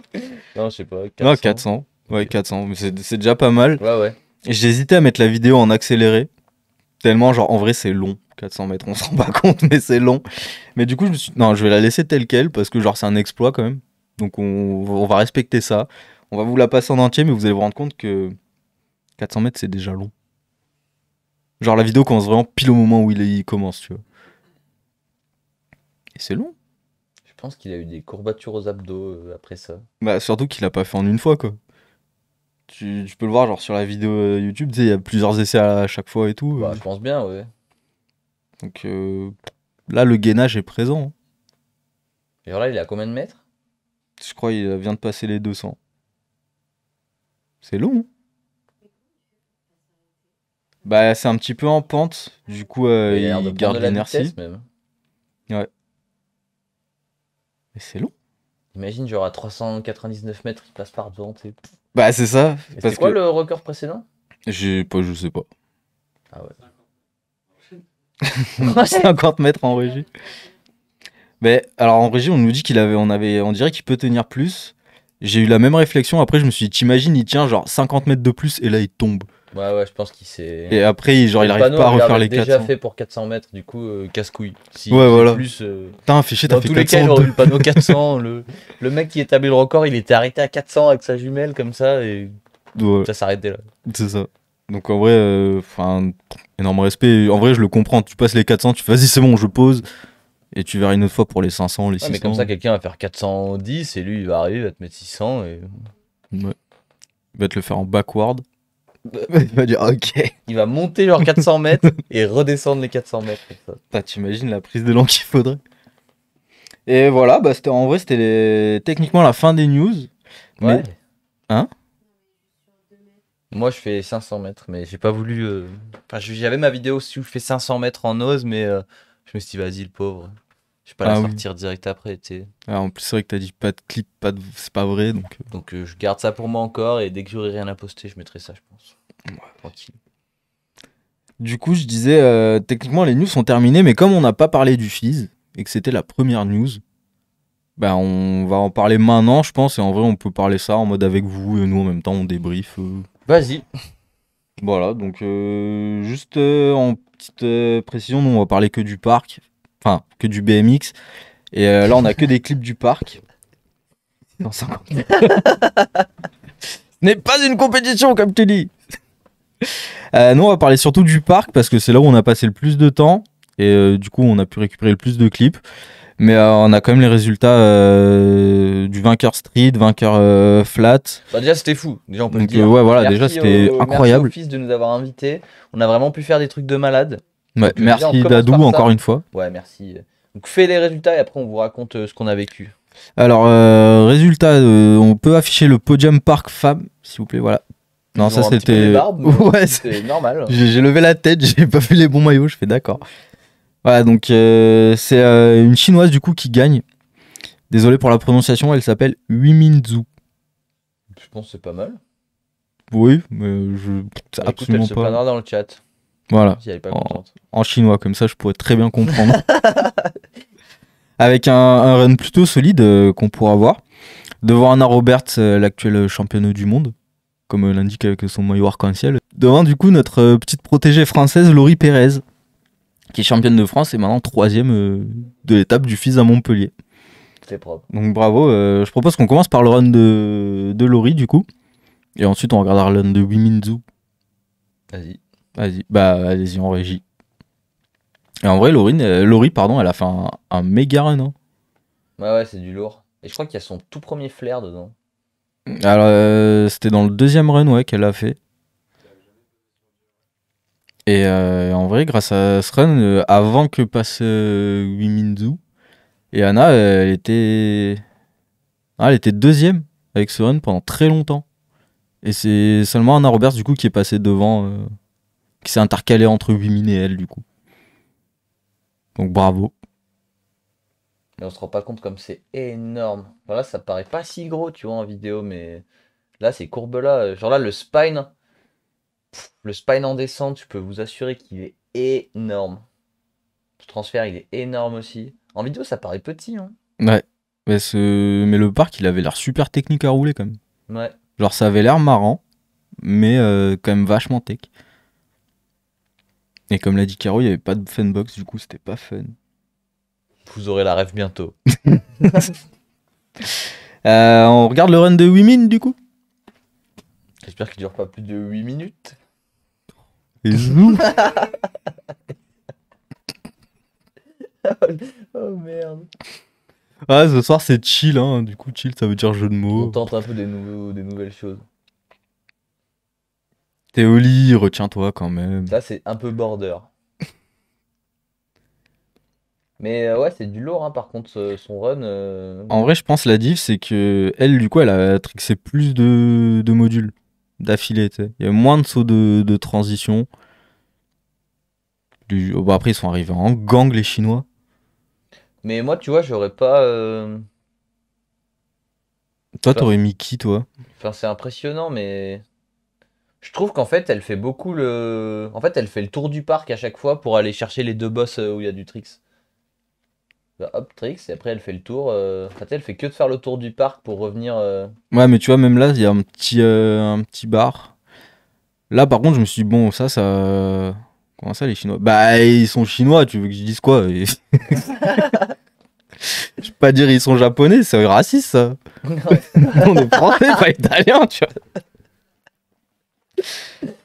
Non, je sais pas. 400. Non, 400. Ouais, 400. Mais c'est déjà pas mal. Ouais, ouais. J'hésitais à mettre la vidéo en accéléré. Tellement, genre, en vrai, c'est long. 400 mètres, on se rend pas compte, mais c'est long. Mais du coup, je me suis dit, non, je vais la laisser telle quelle parce que, genre, c'est un exploit quand même. Donc, on va respecter ça. On va vous la passer en entier, mais vous allez vous rendre compte que 400 mètres, c'est déjà long. Genre, la vidéo commence vraiment pile au moment où il commence, tu vois. Et c'est long. Je pense qu'il a eu des courbatures aux abdos après ça. Bah, surtout qu'il a pas fait en une fois, quoi. Tu peux le voir, genre, sur la vidéo YouTube, tu sais, il y a plusieurs essais à chaque fois et tout. Bah, je pense bien, ouais. Donc, là, le gainage est présent. Et alors là, il est à combien de mètres? Je crois qu'il vient de passer les 200. C'est long. Bah, c'est un petit peu en pente. Du coup, Il a l'air de il prendre garde de la l'inertie. vitesse, même. Mais c'est long. Imagine, genre à 399 mètres, il passe par devant. Tu sais. Bah, c'est ça. Et c'était Parce quoi que le record précédent? je sais pas. Ah ouais. 50 mètres en régie. Mais alors en régie, on nous dit on dirait qu'il peut tenir plus. J'ai eu la même réflexion. Après, je me suis dit, t'imagines, il tient genre 50 mètres de plus et là, il tombe. Ouais, ouais, je pense qu'il s'est. Et après, genre, il Le arrive panneau pas à avait l'air refaire les d'être déjà 400. fait pour 400 mètres, du coup, casse-couille. Si Ouais, c'est voilà. plus, Putain, fais chier, t'as dans fait tous les cas, il 400. aurait eu le panneau 400. Le mec qui établit le record, il était arrêté à 400 avec sa jumelle comme ça et Ouais, ça s'arrêtait là. c'est ça. Donc en vrai, enfin, énorme respect. En vrai, je le comprends. Tu passes les 400, tu fais, vas-y, c'est bon, je pose. Et tu verras une autre fois pour les 500, les Ouais, 600. mais comme ça, quelqu'un va faire 410 et lui, il va arriver, il va te mettre 600 et Ouais. Il va te le faire en backward. Il va dire, ok. il va monter genre 400 mètres et redescendre les 400 mètres comme ça. Putain, t'imagines la prise d'élan qu'il faudrait. Et voilà, bah, en vrai, c'était techniquement la fin des news. Ouais. Mais... Hein? Moi, je fais 500 mètres, mais j'ai pas voulu. Enfin, j'avais ma vidéo où je fais 500 mètres en ose, mais je me suis dit, vas-y, le pauvre. Je vais pas la Ah oui. sortir direct après, tu sais. Ah, en plus, c'est vrai que t'as dit pas de clip, c'est pas vrai. Donc, Donc, je garde ça pour moi encore, et dès que j'aurai rien à poster, je mettrai ça, je pense. Tranquille. Du coup, je disais, techniquement, les news sont terminées, mais comme on n'a pas parlé du Fizz et que c'était la première news, bah, on va en parler maintenant, je pense. Et en vrai, on peut parler ça en mode avec vous, et nous en même temps, on débrief. Vas-y. Voilà, donc juste en petite précision, nous on va parler que du parc, enfin que du BMX. Et là, on a que des clips du parc. Dans 50. Ce n'est pas une compétition, comme tu dis. Nous, on va parler surtout du parc parce que c'est là où on a passé le plus de temps. Et du coup, on a pu récupérer le plus de clips. Mais on a quand même les résultats du vainqueur street, vainqueur flat. Bah, déjà, c'était fou. Déjà, on peut Donc, le dire. ouais, voilà, Merci déjà, c'était Merci incroyable. au fils de nous avoir invités. On a vraiment pu faire des trucs de malade. Ouais, Donc, déjà, on merci commence Dadou, par ça. encore une fois. Ouais, merci. Donc, fais les résultats et après, on vous raconte ce qu'on a vécu. Alors, résultat, on peut afficher le podium parc femmes, s'il vous plaît, voilà. Non, Ils ça ont un petit peu c'était. des barbes, mais Ouais, c'est normal. j'ai levé la tête, j'ai pas vu les bons maillots, je fais d'accord. Voilà, donc c'est une chinoise du coup qui gagne. Désolé pour la prononciation, elle s'appelle Huiminzhu. Je pense que c'est pas mal. Oui, mais je. C'est Bah, écoute, absolument elle se pas. plaindra dans le chat Voilà, si elle est pas Oh. contente. en chinois, comme ça je pourrais très bien comprendre. Avec un run plutôt solide qu'on pourra voir. Devant Anna Roberts, l'actuelle championne du monde, comme l'indique avec son maillot arc-en-ciel. Devant du coup notre petite protégée française Laurie Pérez, qui est championne de France et maintenant 3ème de l'étape du Fizz à Montpellier. C'est propre. Donc bravo, je propose qu'on commence par le run de Laurie du coup. Et ensuite on regardera le run de Huiminzhu. Vas-y. Vas-y, bah allez-y en régie. Et en vrai, Laurie, pardon, elle a fait un méga run. Hein. Ouais, ouais, c'est du lourd. Et je crois qu'il y a son tout premier flair dedans. Alors, c'était dans le 2ème run ouais, qu'elle a fait. Et en vrai, grâce à ce run, avant que passe Huiminzhu, Et Anna, elle était deuxième avec ce run pendant très longtemps. Et c'est seulement Anna Roberts, du coup, qui est passée devant, qui s'est intercalée entre Wimin et elle, du coup. Donc bravo. Mais on se rend pas compte comme c'est énorme. Voilà, ça paraît pas si gros, tu vois, en vidéo, mais là, ces courbes-là, genre là, le spine en descente, je peux vous assurer qu'il est énorme. Ce transfert, il est énorme aussi. En vidéo, ça paraît petit, hein. Ouais. Mais le parc, il avait l'air super technique à rouler, quand même. Ouais. Genre, ça avait l'air marrant, mais quand même vachement tech. Et comme l'a dit Caro, il n'y avait pas de funbox, du coup, c'était pas fun. Vous aurez la rêve bientôt. On regarde le run de Wimin, du coup. J'espère qu'il dure pas plus de 8 minutes. Et zou. Oh merde. Ah, ce soir, c'est chill, hein. Du coup, chill, ça veut dire jeu de On mots. tente un peu des nouvelles choses. T'es au lit, retiens-toi quand même. Là, c'est un peu border. Mais ouais, c'est du lourd, hein, par contre, son run. En vrai, je pense la diff, c'est que elle, du coup, elle a trixé plus de modules d'affilée. Tu sais. Il y a moins de sauts de transition. Bon, après, ils sont arrivés en gang, les Chinois. Mais moi, tu vois, j'aurais pas. Toi, Enfin, t'aurais mis qui, toi? enfin, c'est impressionnant, mais. Je trouve qu'en fait, elle fait beaucoup le. En fait, elle fait le tour du parc à chaque fois pour aller chercher les deux boss où il y a du tricks. Bah, hop, tricks, et après, elle fait le tour. Enfin, tu sais, elle fait que de faire le tour du parc pour revenir. Ouais, mais tu vois, même là, il y a un petit bar. Là, par contre, je me suis dit, bon, ça. Comment ça, les Chinois? Bah, ils sont Chinois, tu veux que je dise quoi? Je vais pas dire ils sont japonais, c'est raciste, ça. On est français, pas italien, tu vois.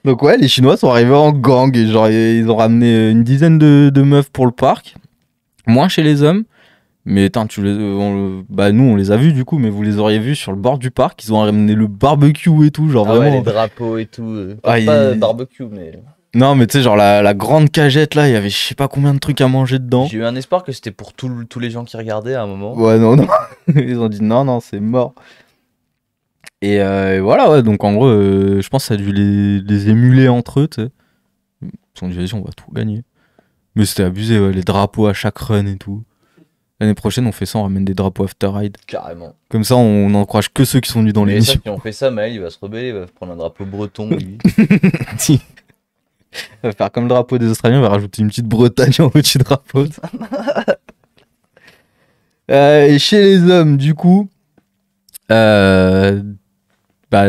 Donc ouais, les Chinois sont arrivés en gang et genre ils ont ramené une dizaine de meufs pour le parc, moins chez les hommes. Mais attends, bah nous on les a vus du coup, mais vous les auriez vus sur le bord du parc. Ils ont ramené le barbecue et tout, genre Ah ouais, vraiment. les drapeaux et tout. Ah, Pas barbecue, mais. Non, mais tu sais, genre la grande cagette là, il y avait je sais pas combien de trucs à manger dedans. J'ai eu un espoir que c'était pour tous les gens qui regardaient à un moment. Ouais, non, non. Ils ont dit non, non, c'est mort. Et voilà, ouais, donc en gros, je pense que ça a dû les émuler entre eux, tu sais. Ils se sont dit, vas-y, on va tout gagner. Mais c'était abusé, ouais, les drapeaux à chaque run et tout. L'année prochaine, on fait ça, on ramène des drapeaux after ride. Carrément. Comme ça, on n'encourage que ceux qui sont venus dans Mais l'émission. ça, si on fait ça, Maël, il va se rebeller, il va prendre un drapeau breton, lui. Si. On va faire comme le drapeau des Australiens, on va rajouter une petite Bretagne en haut du drapeau. Et chez les hommes, du coup, bah,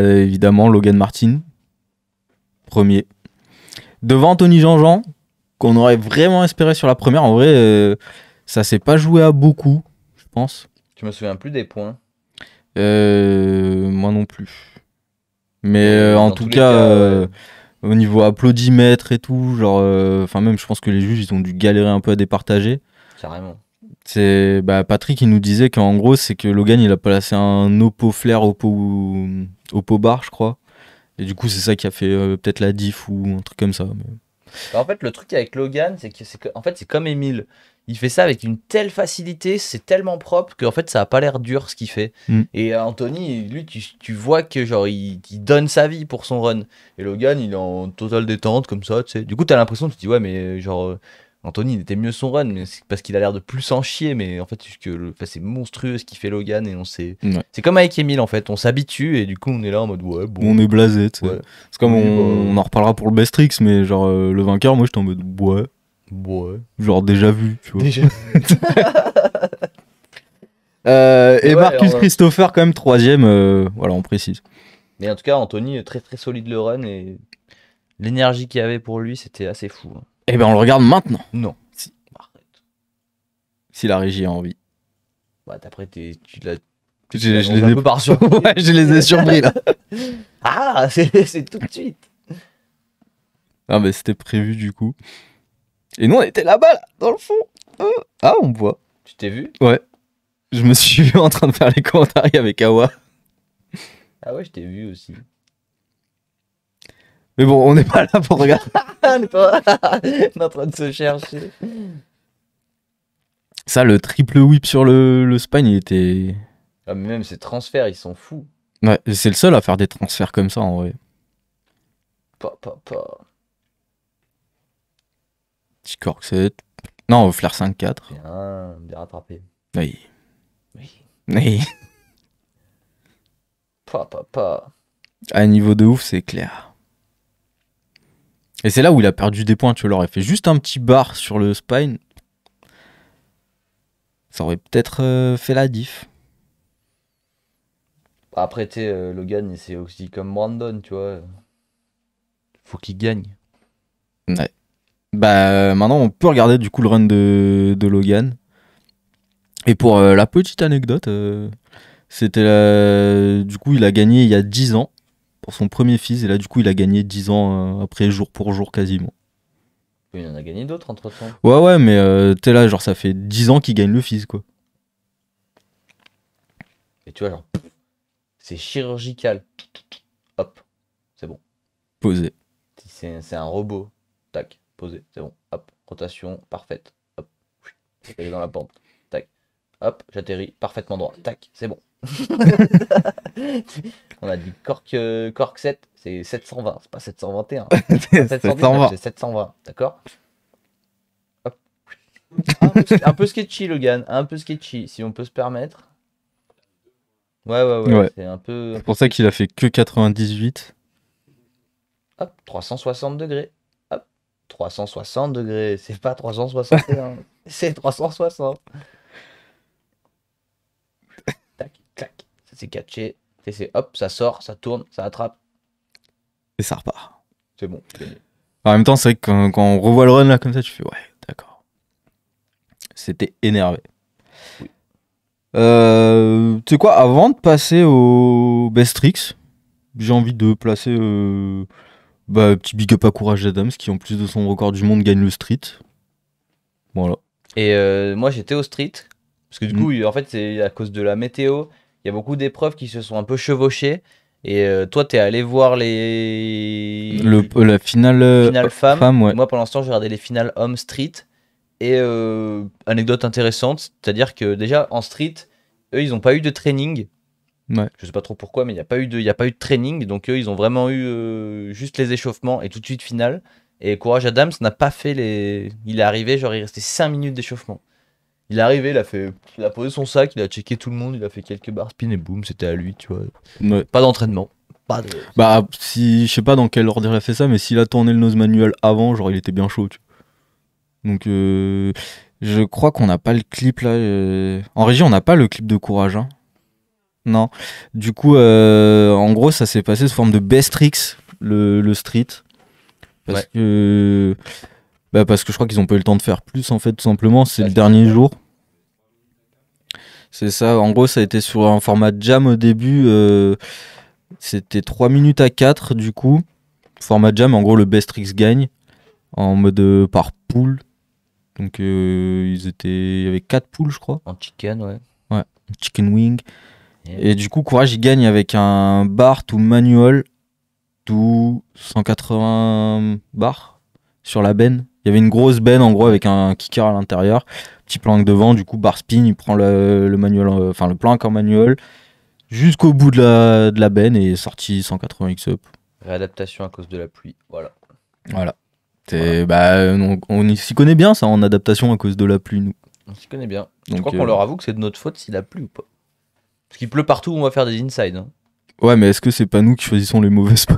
évidemment, Logan Martin, premier. Devant Anthony Jean-Jean, qu'on aurait vraiment espéré sur la première. En vrai, ça s'est pas joué à beaucoup, je pense. Tu me souviens plus des points. Moi non plus. Mais en Dans tout tous les cas, au niveau applaudimètre et tout, genre, enfin même, je pense que les juges, ils ont dû galérer un peu à départager. Carrément. C'est Patrick, il nous disait qu'en gros, c'est que Logan, il a placé un oppo flair au pot bar, je crois. Et du coup, c'est ça qui a fait peut-être la diff ou un truc comme ça. Mais... Bah, en fait, le truc avec Logan, en fait, c'est comme Emile. Il fait ça avec une telle facilité, c'est tellement propre qu'en fait, ça a pas l'air dur ce qu'il fait. Mm. Et Anthony, lui, tu vois que genre il donne sa vie pour son run. Et Logan, il est en totale détente comme ça, tu sais. Du coup, t'as l'impression, tu te dis ouais, mais genre Anthony, il était mieux son run, mais c'est parce qu'il a l'air de plus en chier. Mais en fait, c'est monstrueux ce qu'il fait Logan et on sait. Ouais. C'est comme avec Emile en fait, on s'habitue et du coup, on est là en mode ouais, bon. On est blasé, tu sais. Ouais. C'est comme Oui, on en reparlera pour le best tricks, mais genre le vainqueur, moi j'étais en mode ouais, Ouais. genre déjà vu, tu vois. Déjà. Et ouais, Marcus alors, Christopher, quand même, troisième, voilà, on précise. Mais en tout cas, Anthony, très très solide le run et l'énergie qu'il y avait pour lui, c'était assez fou, hein. Et ben on le regarde maintenant, Non. Si. Arrête. si la régie a envie. Bah, après, tu l'as. Je un les ai peu par sur. ouais, je les ai surpris là. Ah, c'est tout de suite. Ah, mais c'était prévu du coup. Et nous, on était là-bas, là, dans le fond. Ah, on me voit. Tu t'es vu? Ouais. Je me suis vu en train de faire les commentaires avec Awa. Ah ouais, je t'ai vu aussi. Mais bon, on n'est pas là pour regarder. On est pas- on est en train de se chercher. Ça, le triple whip sur le spine, il était... Ah, mais même ces transferts, ils sont fous. Ouais, c'est le seul à faire des transferts comme ça, en vrai. Pas. Petit cork 7. Non, flair 5-4. Bien rattrapé. Oui. Oui. Oui. Pas. À niveau de ouf, c'est clair. Et c'est là où il a perdu des points, tu vois. Il aurait fait juste un petit bar sur le spine. Ça aurait peut-être fait la diff. Après, tu sais, Logan, c'est aussi comme Brandon, tu vois. Faut qu'il gagne. Ouais. Bah, maintenant, on peut regarder du coup le run de Logan. Et pour la petite anecdote, du coup, il a gagné il y a 10 ans pour son premier fils. Et là, du coup, il a gagné 10 ans après, jour pour jour quasiment. Il en a gagné d'autres entre-temps. Ouais, mais t'es là, genre, ça fait 10 ans qu'il gagne le fils, quoi. Et tu vois, genre, c'est chirurgical. Hop, c'est bon. Posé. C'est un robot. Tac, posé, c'est bon. Hop, rotation parfaite. Hop, j'atterris dans la pente. Tac, hop, j'atterris parfaitement droit. Tac, c'est bon. On a dit cork 7, c'est 720, c'est pas 721. C'est 719, c'est 720, d'accord? Hop. Un peu sketchy, Logan, un peu sketchy, si on peut se permettre. Ouais. C'est un peu. C'est pour ça qu'il a fait que 98. Hop, 360 degrés. Hop, 360 degrés. C'est pas 361. C'est 360. Tac, clac. Ça c'est catché. Et c'est hop, ça sort, ça tourne, ça attrape. Et ça repart. C'est bon, c'est gagné. En même temps, c'est vrai que quand on revoit le run là comme ça, tu fais ouais, d'accord. C'était énervé. Oui. Tu sais quoi, avant de passer au best tricks, j'ai envie de placer petit big up à Courage Adams qui en plus de son record du monde gagne le street. Voilà. Et moi j'étais au street. Parce que du coup, en fait, c'est à cause de la météo. Il y a beaucoup d'épreuves qui se sont un peu chevauchées. Et toi, t'es allé voir la finale femme. ouais. Moi, pour l'instant, j'ai regardé les finales hommes street. Et anecdote intéressante, c'est-à-dire que déjà en street, eux, ils n'ont pas eu de training. Ouais. Je sais pas trop pourquoi, mais il n'y a pas eu de training. Donc eux, ils ont vraiment eu juste les échauffements et tout de suite finale. Et Courage Adams n'a pas fait les. Il est arrivé, genre il restait 5 minutes d'échauffement. Il est arrivé, il a posé son sac, il a checké tout le monde, il a fait quelques bar spin et boum, c'était à lui, tu vois. Ouais. Pas d'entraînement. Pas de... Bah, si, je sais pas dans quel ordre il a fait ça, mais s'il a tourné le nose manuel avant, genre il était bien chaud, tu vois. Donc, je crois qu'on n'a pas le clip là. En régie, on n'a pas le clip de Courage. Hein. Non. Du coup, en gros, ça s'est passé sous forme de best tricks, le street. Parce que. Parce que je crois qu'ils ont pas eu le temps de faire plus, en fait, tout simplement. C'est le dernier jour. C'est ça. En gros, ça a été sur un format jam au début. C'était 3 minutes à 4, du coup. Format jam, en gros, le best tricks gagne. En mode par poule. Donc, il y avait 4 poules, je crois. En chicken, ouais. Ouais, chicken wing. Yeah. Et du coup, Courage, il gagne avec un bar tout manual, tout 180 bars sur la benne. Il y avait une grosse benne, en gros, avec un kicker à l'intérieur. Petit plank devant, du coup, bar spin, il prend le manuel, enfin le plank en manuel, jusqu'au bout de la benne et est sorti 180 X-up. Réadaptation à cause de la pluie, voilà. Voilà. On s'y connaît bien, ça, en adaptation à cause de la pluie, nous. On s'y connaît bien. Donc, je crois qu'on leur avoue que c'est de notre faute s'il a plu ou pas. Parce qu'il pleut partout, on va faire des inside. Hein. Ouais, mais est-ce que c'est pas nous qui choisissons les mauvais spots?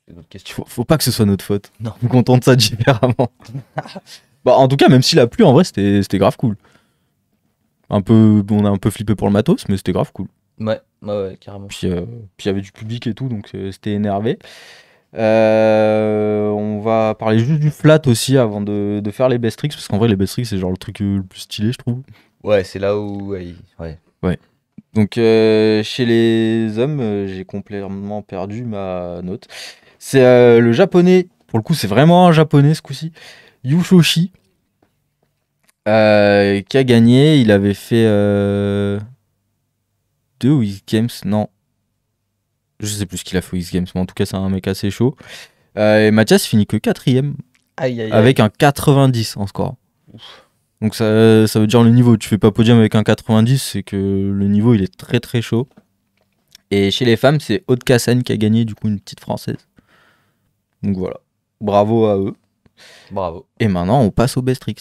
C'est notre question. Faut pas que ce soit notre faute. Non. Faut qu'on tente ça différemment. En tout cas, même s'il a plu, en vrai, c'était grave cool. On a un peu flippé pour le matos, mais c'était grave cool. Ouais, carrément. Puis il y avait du public et tout, donc c'était énervé. On va parler juste du flat aussi avant de faire les best tricks, parce qu'en vrai, les best tricks, c'est genre le truc le plus stylé, je trouve. Ouais, c'est là où... Ouais. Donc, chez les hommes, j'ai complètement perdu ma note. C'est le japonais, pour le coup, c'est vraiment un japonais ce coup-ci, Yushoshi, qui a gagné. Il avait fait 2 ou X Games, non. Je sais plus ce qu'il a fait aux X Games, mais en tout cas, c'est un mec assez chaud. Et Mathias finit que 4ème, Aïe. avec un 90 en score. Donc ça veut dire le niveau. Tu fais pas podium avec un 90, c'est que le niveau il est très très chaud. Et chez les femmes, c'est Aude Cassagne qui a gagné, du coup, une petite française. Donc voilà. Bravo à eux. Bravo. Et maintenant, on passe au Best Tricks.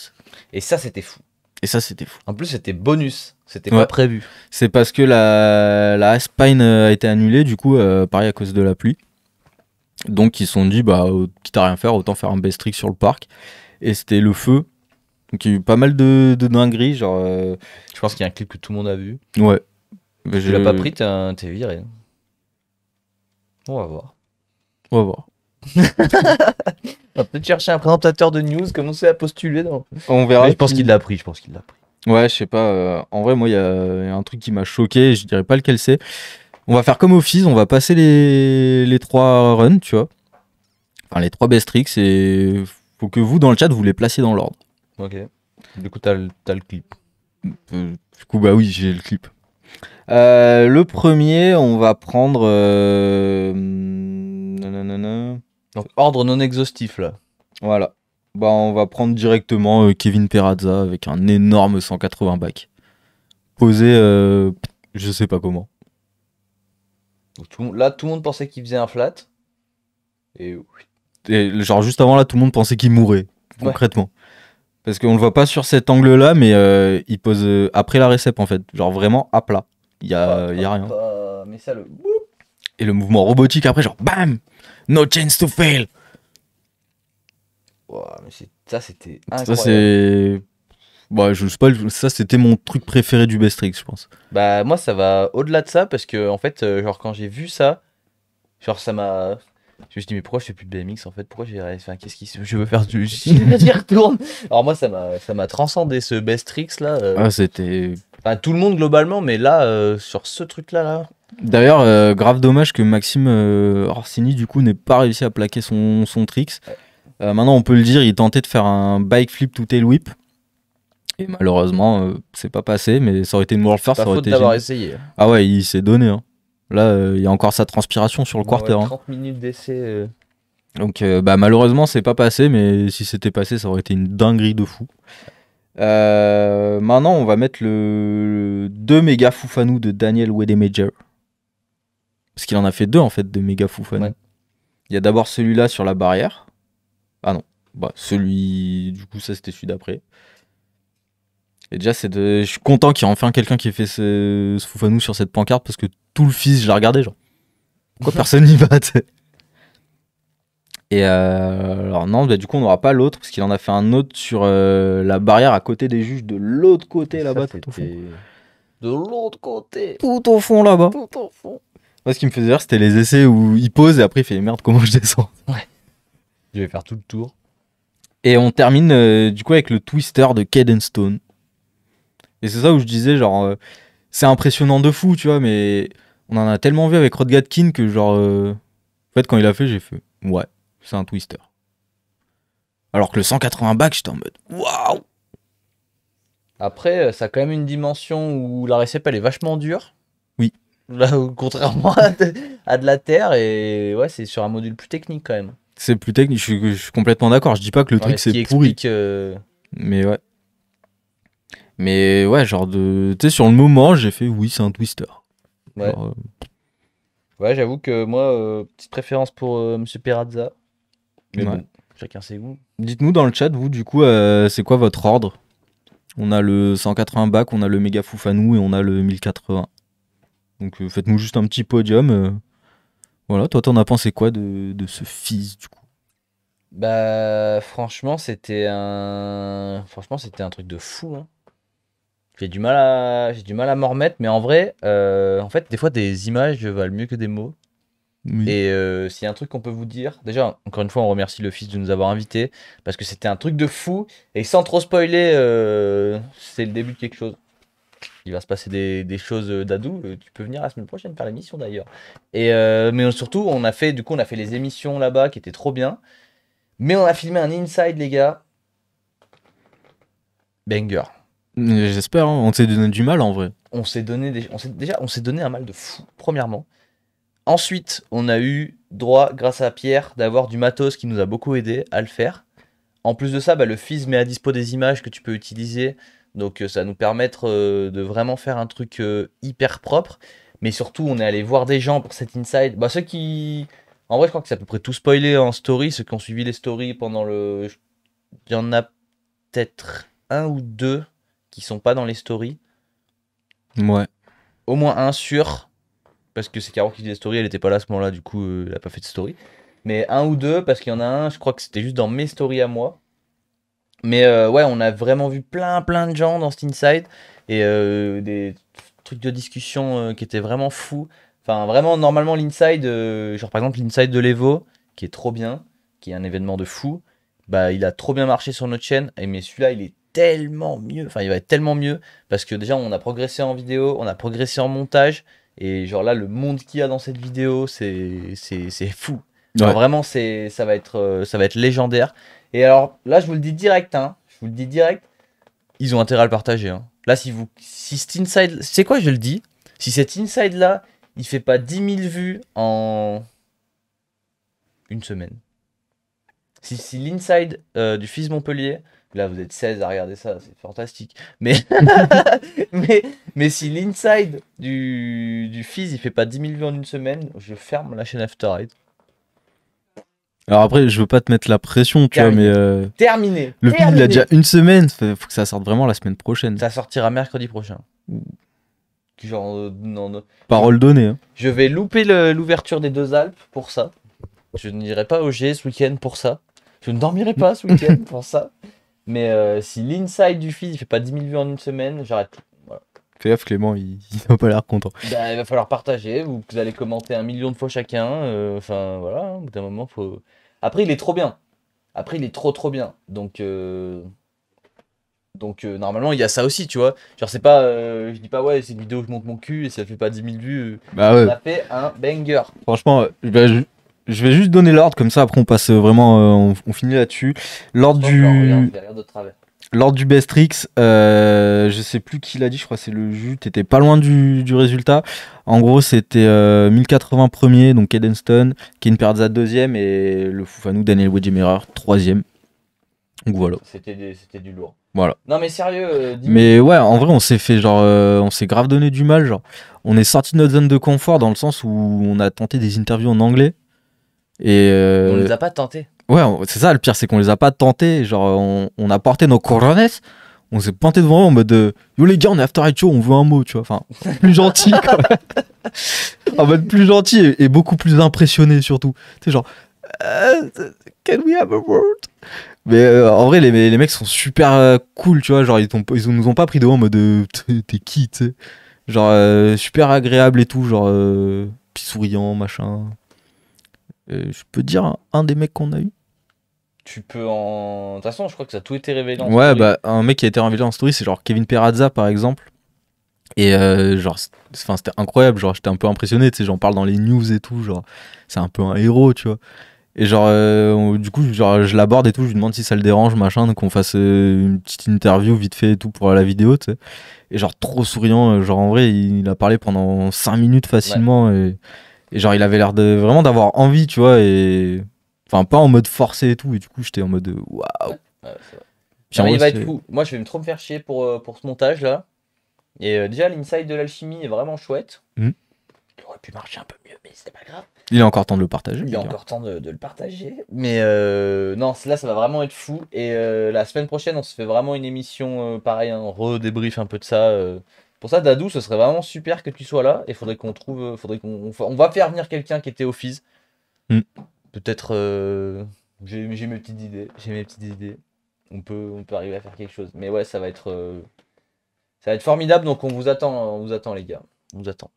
Et ça, c'était fou. Et ça, c'était fou. En plus, c'était bonus. C'était Ouais. pas prévu. C'est parce que la Aspine a été annulée, du coup, pareil à cause de la pluie. Donc ils se sont dit, bah, quitte à rien faire, autant faire un Best Trick sur le parc. Et c'était le feu. Donc il y a eu pas mal de dingueries, genre... Je pense qu'il y a un clip que tout le monde a vu. Ouais. Si tu l'as pas pris, t'es viré. On va voir. On va voir. On va peut-être chercher un présentateur de news, commencer à postuler. On verra. Mais je pense qu'il l'a pris, Ouais, je sais pas. En vrai, moi, il y a un truc qui m'a choqué. Je dirais pas lequel c'est. On va faire comme au FIS. On va passer les 3 runs, tu vois. Enfin, les 3 best tricks. Et faut que vous, dans le chat, vous les placiez dans l'ordre. Ok. Du coup, t'as le clip. Du coup, bah oui, j'ai le clip. Le premier, on va prendre... nanana. Donc, ordre non exhaustif, là. Voilà. Bah, on va prendre directement Kevin Perazza avec un énorme 180 back. Posé, je sais pas comment. Donc, là, tout le monde pensait qu'il faisait un flat. Et Et genre, juste avant là, tout le monde pensait qu'il mourait, concrètement. Parce qu'on le voit pas sur cet angle-là, mais il pose après la récep, en fait. Genre vraiment à plat. Il y a rien. Mais ça, le... Et le mouvement robotique après, genre BAM! No chance to fail! Wow, mais ça, c'était Ça, incroyable. c'est. Bah, je sais pas, ça, c'était mon truc préféré du Best Tricks, je pense. Bah, moi, ça va au-delà de ça, parce que, en fait, genre, quand j'ai vu ça, genre, ça m'a... Je me suis dit, mais pourquoi je fais plus de BMX, en fait? Pourquoi j'ai... Enfin, qu'est-ce qui... Je veux faire du... J'y retourne! Alors, moi, ça m'a transcendé, ce Best Tricks, là. Ah, c'était. Enfin, tout le monde, globalement, mais là, sur ce truc-là, là... D'ailleurs, grave dommage que Maxime Orsini, du coup, n'ait pas réussi à plaquer son tricks. Maintenant, on peut le dire, il tentait de faire un bike flip to tail whip. Et malheureusement, c'est pas passé, mais ça aurait été une world first, Pas ça aurait faute été d'avoir génial. essayé. Ah ouais, il s'est donné. Hein. Là, il y a encore sa transpiration sur le quarter. Ouais, Hein. 30 minutes d'essai. Donc, bah, malheureusement, c'est pas passé, mais si c'était passé, ça aurait été une dinguerie de fou. Maintenant, on va mettre le 2 méga Foufanou de Daniel Wedemajer. Parce qu'il en a fait 2 en fait de méga Foufanou. Ouais. Il y a d'abord celui-là sur la barrière. Ah non, bah celui. Du coup, ça c'était celui d'après. Et déjà, je suis content qu'il y ait enfin quelqu'un qui ait fait ce Foufanou sur cette pancarte parce que tout le fils, je l'ai regardé, genre. Pourquoi personne n'y va, tu sais. Et alors, non, bah, du coup, on n'aura pas l'autre parce qu'il en a fait un autre sur la barrière à côté des juges de l'autre côté là-bas, tout au fond. De l'autre côté. Tout au fond là-bas. Tout au fond. Moi, ce qui me faisait rire, c'était les essais où il pose et après il fait merde, comment je descends. Je vais faire tout le tour. Et on termine du coup avec le twister de Caden Stone. Et c'est ça où je disais, genre, c'est impressionnant de fou, tu vois, mais on en a tellement vu avec Rod Gatkin que, genre, en fait, quand il a fait, j'ai fait, ouais, c'est un twister. Alors que le 180 back, j'étais en mode, waouh! Après, ça a quand même une dimension où la récep, elle est vachement dure. Oui. Là, contrairement à de la terre, et ouais, c'est sur un module plus technique quand même. C'est plus technique, je suis complètement d'accord. Je dis pas que le Ouais, truc ce qui c'est pourri. explique, Mais ouais. Mais ouais, genre, tu sais, sur le moment, j'ai fait, oui, c'est un twister. Ouais. Genre, Ouais, j'avoue que moi, petite préférence pour Monsieur Perazza. Mais ouais. bon, chacun ses goûts. Dites-nous dans le chat, vous, du coup, c'est quoi votre ordre? On a le 180 back, on a le méga Foufanou et on a le 1080. Donc faites-nous juste un petit podium. Voilà, toi t'en as pensé quoi de ce fils du coup? Bah, franchement, c'était un truc de fou, hein. J'ai du mal à m'en remettre, mais en vrai, en fait, des fois, des images valent mieux que des mots. Oui. Et s'il y a un truc qu'on peut vous dire, déjà, encore une fois, on remercie le fils de nous avoir invités, parce que c'était un truc de fou, et sans trop spoiler, c'est le début de quelque chose. Il va se passer des choses d'adou. Tu peux venir la semaine prochaine faire l'émission d'ailleurs. Et mais surtout, on a fait les émissions là-bas qui étaient trop bien. Mais on a filmé un inside, les gars. Banger. J'espère, hein. On s'est donné du mal en vrai. On s'est donné un mal de fou, premièrement. Ensuite, on a eu droit, grâce à Pierre, d'avoir du matos qui nous a beaucoup aidé à le faire. En plus de ça, le Fizz met à dispo des images que tu peux utiliser. Donc ça va nous permettre de vraiment faire un truc hyper propre. Mais surtout, on est allé voir des gens pour cet inside. Bah, ceux qui... En vrai, je crois que c'est à peu près tout spoilé en story. Ceux qui ont suivi les stories pendant le... Il y en a peut-être un ou deux qui sont pas dans les stories. Ouais. Au moins un sûr. Parce que c'est Caro qui faisait les stories. Elle était pas là à ce moment-là. Du coup, elle a pas fait de story. Mais un ou deux, parce qu'il y en a un, je crois que c'était juste dans mes stories à moi. Mais ouais, on a vraiment vu plein de gens dans cet inside. Et des trucs de discussion qui étaient vraiment fous. Enfin, vraiment, normalement, l'inside, genre par exemple, l'inside de l'Evo, qui est trop bien, qui est un événement de fou, bah, il a trop bien marché sur notre chaîne. Mais celui-là, il est tellement mieux. Enfin, il va être tellement mieux. Parce que déjà, on a progressé en vidéo, on a progressé en montage. Et genre là, le monde qu'il y a dans cette vidéo, c'est fou. Genre, Ouais. vraiment, ça va être légendaire. Et alors, là, je vous le dis direct, hein. Je vous le dis direct. Ils ont intérêt à le partager, hein. Là, si cet inside, c'est quoi, je le dis. Si cet inside là, il fait pas 10 000 vues en une semaine. Si l'inside du Fizz Montpellier, là vous êtes 16 à regarder ça, c'est fantastique. Mais mais si l'inside du Fizz il fait pas 10 000 vues en une semaine, je ferme la chaîne After Eight. Alors après, je veux pas te mettre la pression, tu vois, Terminé. mais Terminé. le film, il a déjà une semaine. Faut que ça sorte vraiment la semaine prochaine. Ça sortira mercredi prochain. Genre, non. Parole donnée. Hein. Je vais louper l'ouverture des Deux Alpes pour ça. Je n'irai pas au G ce week-end pour ça. Je ne dormirai pas ce week-end pour ça. Mais si l'inside du Fizz il fait pas 10 000 vues en une semaine, j'arrête tout. Voilà. Fais gaffe, Clément, il a pas l'air content. Bah, il va falloir partager. Vous allez commenter 1 million de fois chacun. Enfin, voilà. Hein, au bout d'un moment, faut. Après, il est trop bien. Après, il est trop bien. Donc, normalement, il y a ça aussi, tu vois. Genre, c'est pas. Je dis pas, ouais, c'est une vidéo où je monte mon cul et si elle fait pas 10 000 vues, Bah on ouais. a fait un banger. Franchement, je vais juste donner l'ordre, comme ça après on passe vraiment, on finit là-dessus. L'ordre Regarde de travers. du Bestrix, je sais plus qui l'a dit, je crois que c'est le jus, t'étais pas loin du résultat. En gros c'était 1080 premier, donc Eden Stone, Ken Perza deuxième et le Foufanou Daniel Wedgemeyer troisième. Donc voilà. C'était du lourd. Voilà. Non mais sérieux, Mais ouais, en vrai, on s'est fait genre, on s'est grave donné du mal, genre, on est sorti de notre zone de confort dans le sens où on a tenté des interviews en anglais et on les a pas tentés. ouais, c'est ça le pire, c'est qu'on les a pas tentés, genre, on a porté nos corones, on s'est pointé devant eux en mode yo les gars, on est After Eight Show, on veut un mot, tu vois, enfin, plus gentil quand même. En mode plus gentil et beaucoup plus impressionné surtout, tu sais, genre, can we have a word? Mais en vrai, les mecs sont super cool, tu vois. Genre, nous ont pas pris de haut en mode t'es qui, tu sais. Genre, super agréable et tout. Genre, puis souriant, machin. Je peux te dire un des mecs qu'on a eu. Tu peux en. De toute façon, je crois que ça a tout été révélé en Ouais, story. bah, un mec qui a été révélé en story, c'est genre Kevin Perazza, par exemple. Et genre, c'était incroyable. Genre, j'étais un peu impressionné, tu sais. J'en parle dans les news et tout. Genre, c'est un peu un héros, tu vois. Et genre, du coup, genre, je l'aborde et tout, je lui demande si ça le dérange, machin, donc on fasse une petite interview vite fait et tout pour la vidéo, tu sais. Et genre, trop souriant, genre, en vrai, il a parlé pendant 5 minutes facilement, et genre, il avait l'air vraiment d'avoir envie, tu vois, et. Enfin, pas en mode forcé et tout, et du coup, j'étais en mode waouh. Ouais, c'est vrai. Puis Non, en mais il va vrai, être fou. Moi, je vais trop me faire chier pour ce montage là. Et déjà, l'inside de l'alchimie est vraiment chouette. Mhm. Il aurait pu marcher un peu mieux, mais c'est pas grave. il est encore temps de le partager. Il y les a gars. encore temps de le partager. Mais non, là, ça va vraiment être fou. Et la semaine prochaine, on se fait vraiment une émission pareil, un redébrief un peu de ça. Pour ça, Dadou, ce serait vraiment super que tu sois là. Et faudrait qu'on trouve. On va faire venir quelqu'un qui était au Fizz. Mm. Peut-être. J'ai mes petites idées. On peut arriver à faire quelque chose. Mais ouais, ça va être formidable. Donc on vous attend, les gars. On vous attend.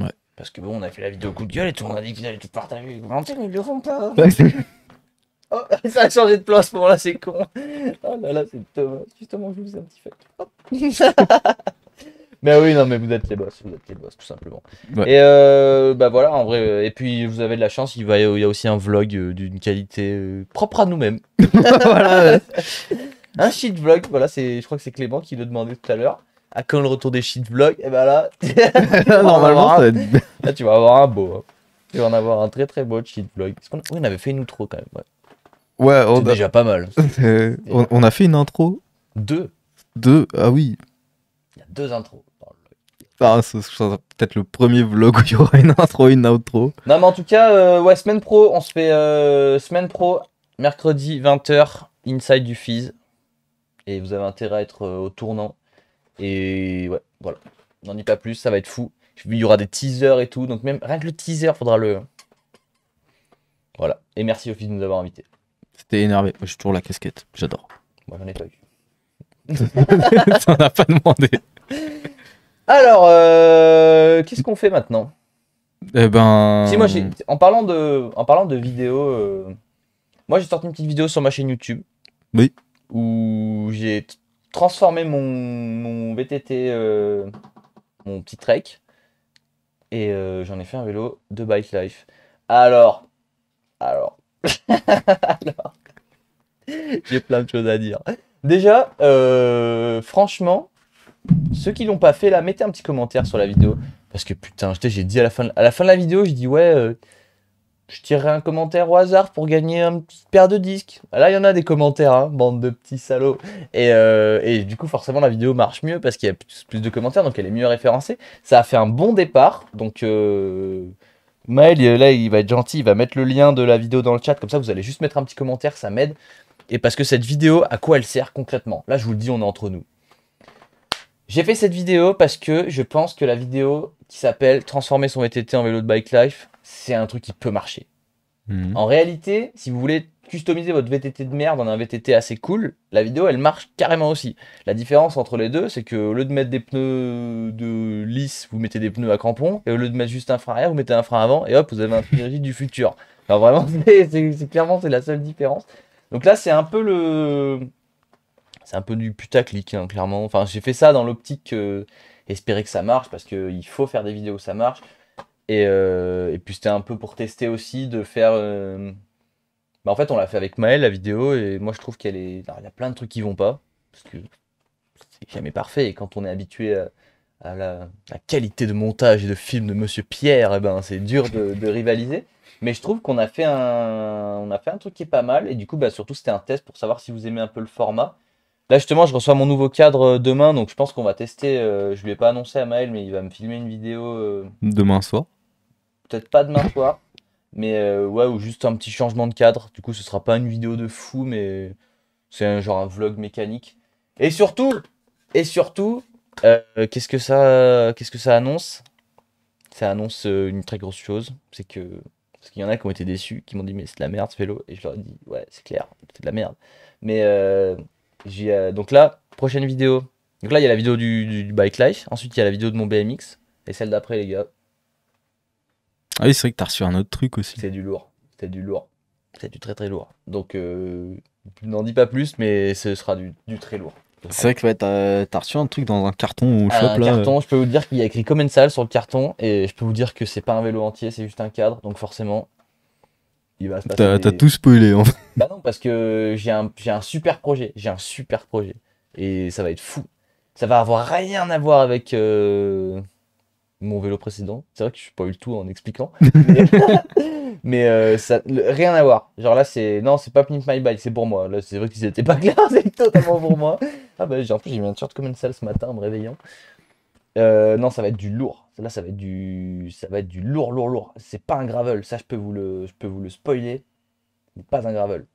Ouais. Parce que bon, on a fait la vidéo coup de gueule et tout, on a dit qu'ils allaient tout partager et commenter, mais ils le font pas. Oh, ça a changé de place, ce moment-là, c'est con. Oh là là, c'est dommage. Justement, je vous ai un petit fuck. Hop. Mais oui, non, mais vous êtes les boss, tout simplement. Ouais. Et bah voilà, en vrai, et puis vous avez de la chance, il y a aussi un vlog d'une qualité propre à nous-mêmes. Voilà. Un shit vlog, voilà, je crois que c'est Clément qui le demandait tout à l'heure. À quand le retour des shit vlogs? Et bah là, Normalement, ça va être. là, tu vas avoir un beau. Hein. Tu vas en avoir un très très beau cheat vlog. Oui, on avait fait une outro quand même. Ouais. Ouais, C'est déjà pas mal. on a fait une intro. 2. Ah oui. Il y a 2 intros. Ah, ce sera peut-être le premier vlog où il y aura une intro, une outro. Non, mais en tout cas, ouais, semaine pro, on se fait semaine pro, mercredi 20h, inside du Fizz. Et vous avez intérêt à être au tournant. Et ouais, voilà. N'en dis pas plus, ça va être fou. Il y aura des teasers et tout, donc même rien que le teaser, faudra le. Voilà. Et merci au Fizz de nous avoir invités. C'était énervé. Moi, j'ai toujours la casquette. J'adore. Moi, j'en ai pas eu. Ça n'a pas demandé. Alors, qu'est-ce qu'on fait maintenant? Eh ben. Si, moi, en parlant de vidéos, moi, j'ai sorti une petite vidéo sur ma chaîne YouTube. Oui. Où j'ai transformé mon VTT, mon petit trek. Et j'en ai fait un vélo de Bike Life. Alors. J'ai plein de choses à dire. Déjà, franchement, ceux qui l'ont pas fait là, mettez un petit commentaire sur la vidéo. Parce que putain, j'ai dit à la fin de la vidéo, j'ai dit ouais, je tirerai un commentaire au hasard pour gagner une petite paire de disques. Là, il y en a des commentaires, hein, bande de petits salauds. Et du coup, forcément, la vidéo marche mieux parce qu'il y a plus de commentaires, donc elle est mieux référencée. Ça a fait un bon départ. Donc, Maël, là, il va être gentil, il va mettre le lien de la vidéo dans le chat. Comme ça, vous allez juste mettre un petit commentaire, ça m'aide. Et parce que cette vidéo, à quoi elle sert concrètement? Là, je vous le dis, on est entre nous. J'ai fait cette vidéo parce que je pense que la vidéo qui s'appelle Transformer son VTT en vélo de Bike Life, c'est un truc qui peut marcher. En réalité, si vous voulez customiser votre VTT de merde en un VTT assez cool, la vidéo elle marche carrément aussi. La différence entre les deux, c'est que au lieu de mettre des pneus de lisse, vous mettez des pneus à crampons, et au lieu de mettre juste un frein arrière, vous mettez un frein avant, et hop, vous avez un frein rigide du futur. Alors vraiment, clairement, c'est la seule différence. Donc là, c'est un peu du putaclic, hein, clairement. Enfin, j'ai fait ça dans l'optique espérer que ça marche, parce qu'il faut faire des vidéos où ça marche. Et puis c'était un peu pour tester aussi, de faire... Bah, en fait, on l'a fait avec Maël, la vidéo, et moi je trouve qu'elle est... Alors, il y a plein de trucs qui vont pas, parce que c'est jamais parfait, et quand on est habitué à la qualité de montage et de film de Monsieur Pierre, eh ben, c'est dur de rivaliser. Mais je trouve qu'on a fait on a fait un truc qui est pas mal, et du coup, bah, surtout c'était un test pour savoir si vous aimez un peu le format. Là justement, je reçois mon nouveau cadre demain, donc je pense qu'on va tester. Je lui ai pas annoncé à Maël, mais il va me filmer une vidéo. Demain soir. Peut-être pas demain soir, mais ouais, ou juste un petit changement de cadre. Du coup, ce sera pas une vidéo de fou, mais c'est genre un vlog mécanique. Et surtout, qu'est-ce que ça annonce? Ça annonce une très grosse chose, c'est que parce qu'il y en a qui ont été déçus, qui m'ont dit mais c'est de la merde ce vélo, et je leur ai dit ouais c'est clair, c'est de la merde. Mais donc là, prochaine vidéo. Donc là il y a la vidéo du Bike Life, ensuite il y a la vidéo de mon BMX, et celle d'après les gars. Ah oui, c'est vrai que t'as reçu un autre truc aussi. C'est du lourd. C'est du lourd. C'est du très très lourd. Donc, n'en dis pas plus, mais ce sera du très lourd. C'est vrai que ouais, t'as reçu un truc dans un carton au shop Un là. carton, je peux vous dire qu'il y a écrit Commensal sur le carton, et je peux vous dire que c'est pas un vélo entier, c'est juste un cadre, donc forcément, il va se passer. T'as tout spoilé en fait. Bah non, parce que j'ai un super projet. J'ai un super projet. Et ça va être fou. Ça va avoir rien à voir avec mon vélo précédent. C'est vrai que je suis pas eu le tout en expliquant. Mais rien à voir. Genre là, non, c'est pas Pimp My Bike, c'est pour moi. Là, c'est vrai que c'était pas clair, c'est totalement pour moi. Ah bah, en plus, j'ai mis un t-shirt comme une salle ce matin en me réveillant. Non, ça va être du lourd. Là, ça va être du lourd, lourd, lourd. C'est pas un gravel. Ça, je peux vous le spoiler. C'est pas un gravel.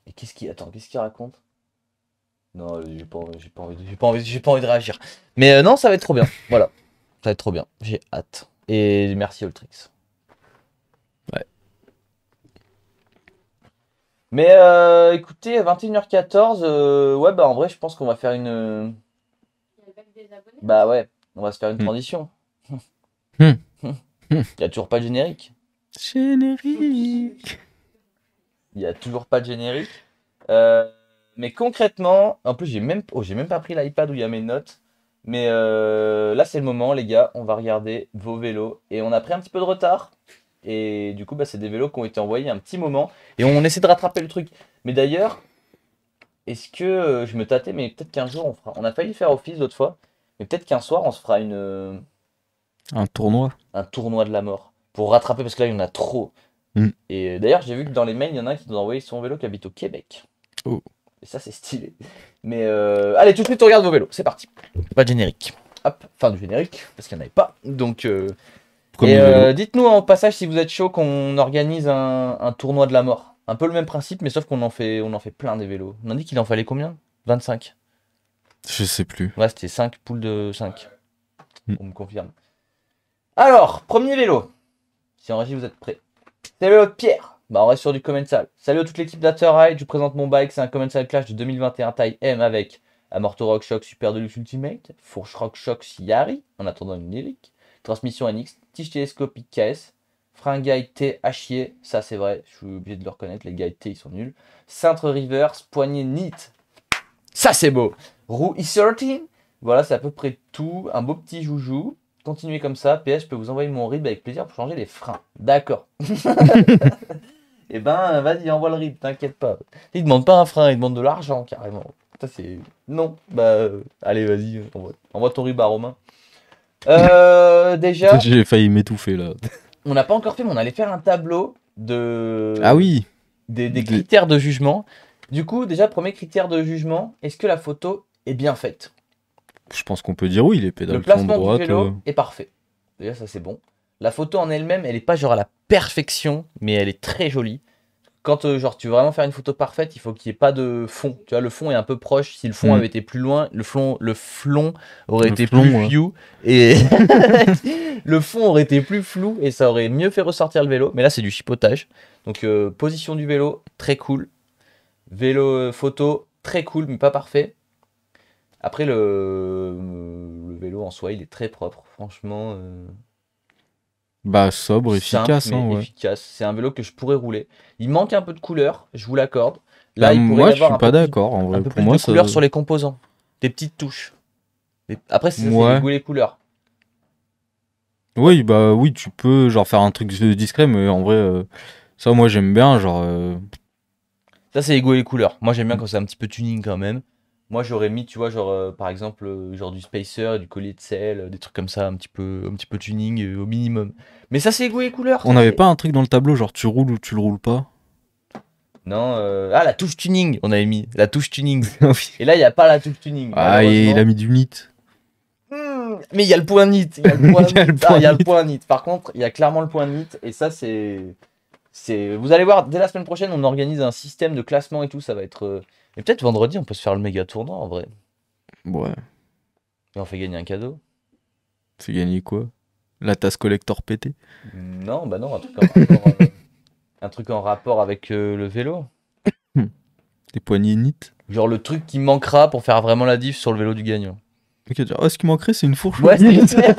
Et qu'est-ce qu'il raconte? Non, j'ai pas envie de réagir. Mais non, ça va être trop bien. Voilà. Ça va être trop bien. J'ai hâte. Et merci Ultrix. Ouais. Mais écoutez, 21h14, ouais, bah en vrai, je pense qu'on va faire une. Bah ouais, on va se faire une transition. Il y a toujours pas de générique. Générique. Il y a toujours pas de générique. Mais concrètement, en plus, j'ai même pas pris l'iPad où il y a mes notes. Mais là, c'est le moment, les gars. On va regarder vos vélos. Et on a pris un petit peu de retard. Et du coup, bah, c'est des vélos qui ont été envoyés un petit moment. Et on essaie de rattraper le truc. Mais d'ailleurs, est-ce que je me tâtais, mais peut-être qu'un jour, on fera. On a failli faire office l'autre fois. Mais peut-être qu'un soir, on se fera un tournoi. un tournoi de la mort. Pour rattraper, parce que là, il y en a trop. Mm. Et d'ailleurs, j'ai vu que dans les mails, il y en a un qui nous a envoyé son vélo qui habite au Québec. Oh. Et ça, c'est stylé. Mais allez, tout de suite, on regarde vos vélos. C'est parti. Pas de générique. Hop, fin du générique, parce qu'il n'y en avait pas. Donc, Premier vélo. dites-nous en passage si vous êtes chaud qu'on organise un tournoi de la mort. Un peu le même principe, mais sauf qu'on en fait plein des vélos. On a dit qu'il en fallait combien? 25. Je sais plus. Ouais, c'était 5 poules de 5. Mm. On me confirme. Alors, premier vélo. Si en régie vous êtes prêts. C'est le vélo de Pierre. Bah, on reste sur du commensal. Salut à toute l'équipe d'Afterride. Je vous présente mon bike. C'est un commensal Clash de 2021 taille M avec Amorto Rock Shock Super Deluxe Ultimate, Fourche Rock Shock Yari en attendant une lyrique, transmission NX, tige télescopique KS, frein guide T hachier, ça c'est vrai, je suis obligé de le reconnaître, les guides T ils sont nuls, cintre reverse, poignée neat, ça c'est beau, roue E13, voilà c'est à peu près tout, un beau petit joujou, continuez comme ça, PS je peux vous envoyer mon RIB avec plaisir pour changer les freins, d'accord. Et ben vas-y envoie le RIB, t'inquiète pas, il demande pas un frein, il demande de l'argent carrément. Ça c'est... Non, bah allez vas-y, envoie ton RIB à Romain. Déjà, J'ai failli m'étouffer là. on n'a pas encore fait, mais on allait faire un tableau de... Ah oui. des critères de jugement. Du coup, déjà, premier critère de jugement, est-ce que la photo est bien faite? Je pense qu'on peut dire oui, les Le pédales sont placement droites. du vélo est parfait. Déjà, ça c'est bon. La photo en elle-même, elle est pas genre à la perfection, mais elle est très jolie. Quand genre tu veux vraiment faire une photo parfaite, il faut qu'il n'y ait pas de fond. Tu vois, le fond est un peu proche. Si le fond avait été plus loin, le flon aurait été plus flou. Et le fond aurait été plus flou et ça aurait mieux fait ressortir le vélo. Mais là, c'est du chipotage. Donc, position du vélo, très cool. Vélo photo, très cool, mais pas parfait. Après, le vélo en soi, il est très propre. Franchement, Bah sobre, simple, efficace. mais Hein, ouais. efficace. C'est un vélo que je pourrais rouler. Il manque un peu de couleur, je vous l'accorde. Bah, Là, il pourrait moi, y je avoir suis un pas peu plus, d'accord. En vrai, un peu pour plus moi, de ça. couleur sur les composants. Des petites touches. Après, c'est Ouais. les goûts et les couleurs. Oui, bah oui, tu peux genre faire un truc discret, mais en vrai, ça, moi, j'aime bien. Genre, Ça, c'est les goûts et les couleurs. Moi, j'aime bien quand c'est un petit peu tuning quand même. Moi, j'aurais mis, tu vois, genre, par exemple, genre du spacer, du collier de sel, des trucs comme ça, un petit peu tuning au minimum. Mais ça, c'est les goûts et les couleurs. on ça, n'avait c'est- pas un truc dans le tableau, genre tu roules ou tu le roules pas. Non, ah, la touche tuning, on avait mis. La touche tuning. Ah oui. Et là, il n'y a pas la touche tuning. Ah, et il a malheureusement. mis du nit. Mais il y a le point nit. Il y a le point Il y a le nit. point Il y a le nit. point nit. Par contre, il y a clairement le point nit. Et ça, vous allez voir, dès la semaine prochaine, on organise un système de classement et tout. Ça va être. Et peut-être vendredi, on peut se faire le méga tournoi en vrai. Ouais. Et on fait gagner un cadeau. C'est gagné quoi? La tasse collector pété. Non, bah non, un truc en rapport avec le vélo. Des poignées nit. Genre le truc qui manquera pour faire vraiment la diff sur le vélo du gagnant. Ok, genre, oh, ce qui manquerait, c'est une fourche. Ouais, au nit. c'est un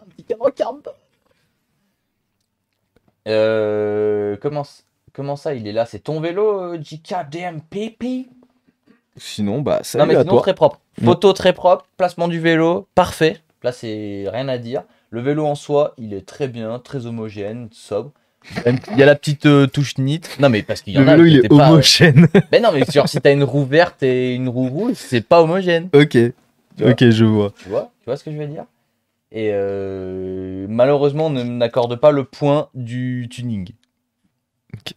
petit carotte. Comment ça, il est là? C'est ton vélo, JKDMPP? Sinon, bah, Non, salut mais à sinon, toi. très propre. Photo très propre, placement du vélo, parfait. Là, c'est rien à dire. Le vélo en soi, il est très bien, très homogène, sobre. Il y a la petite touche nit. Non, mais parce qu'il y Le en a vélo, qui il est étaient pas. homogène. Mais non, mais genre, si t'as une roue verte et une roue rouge, c'est pas homogène. Ok. Tu vois Ok, je vois. Tu vois ce que je veux dire? Et malheureusement, on n'accorde pas le point du tuning. Ok.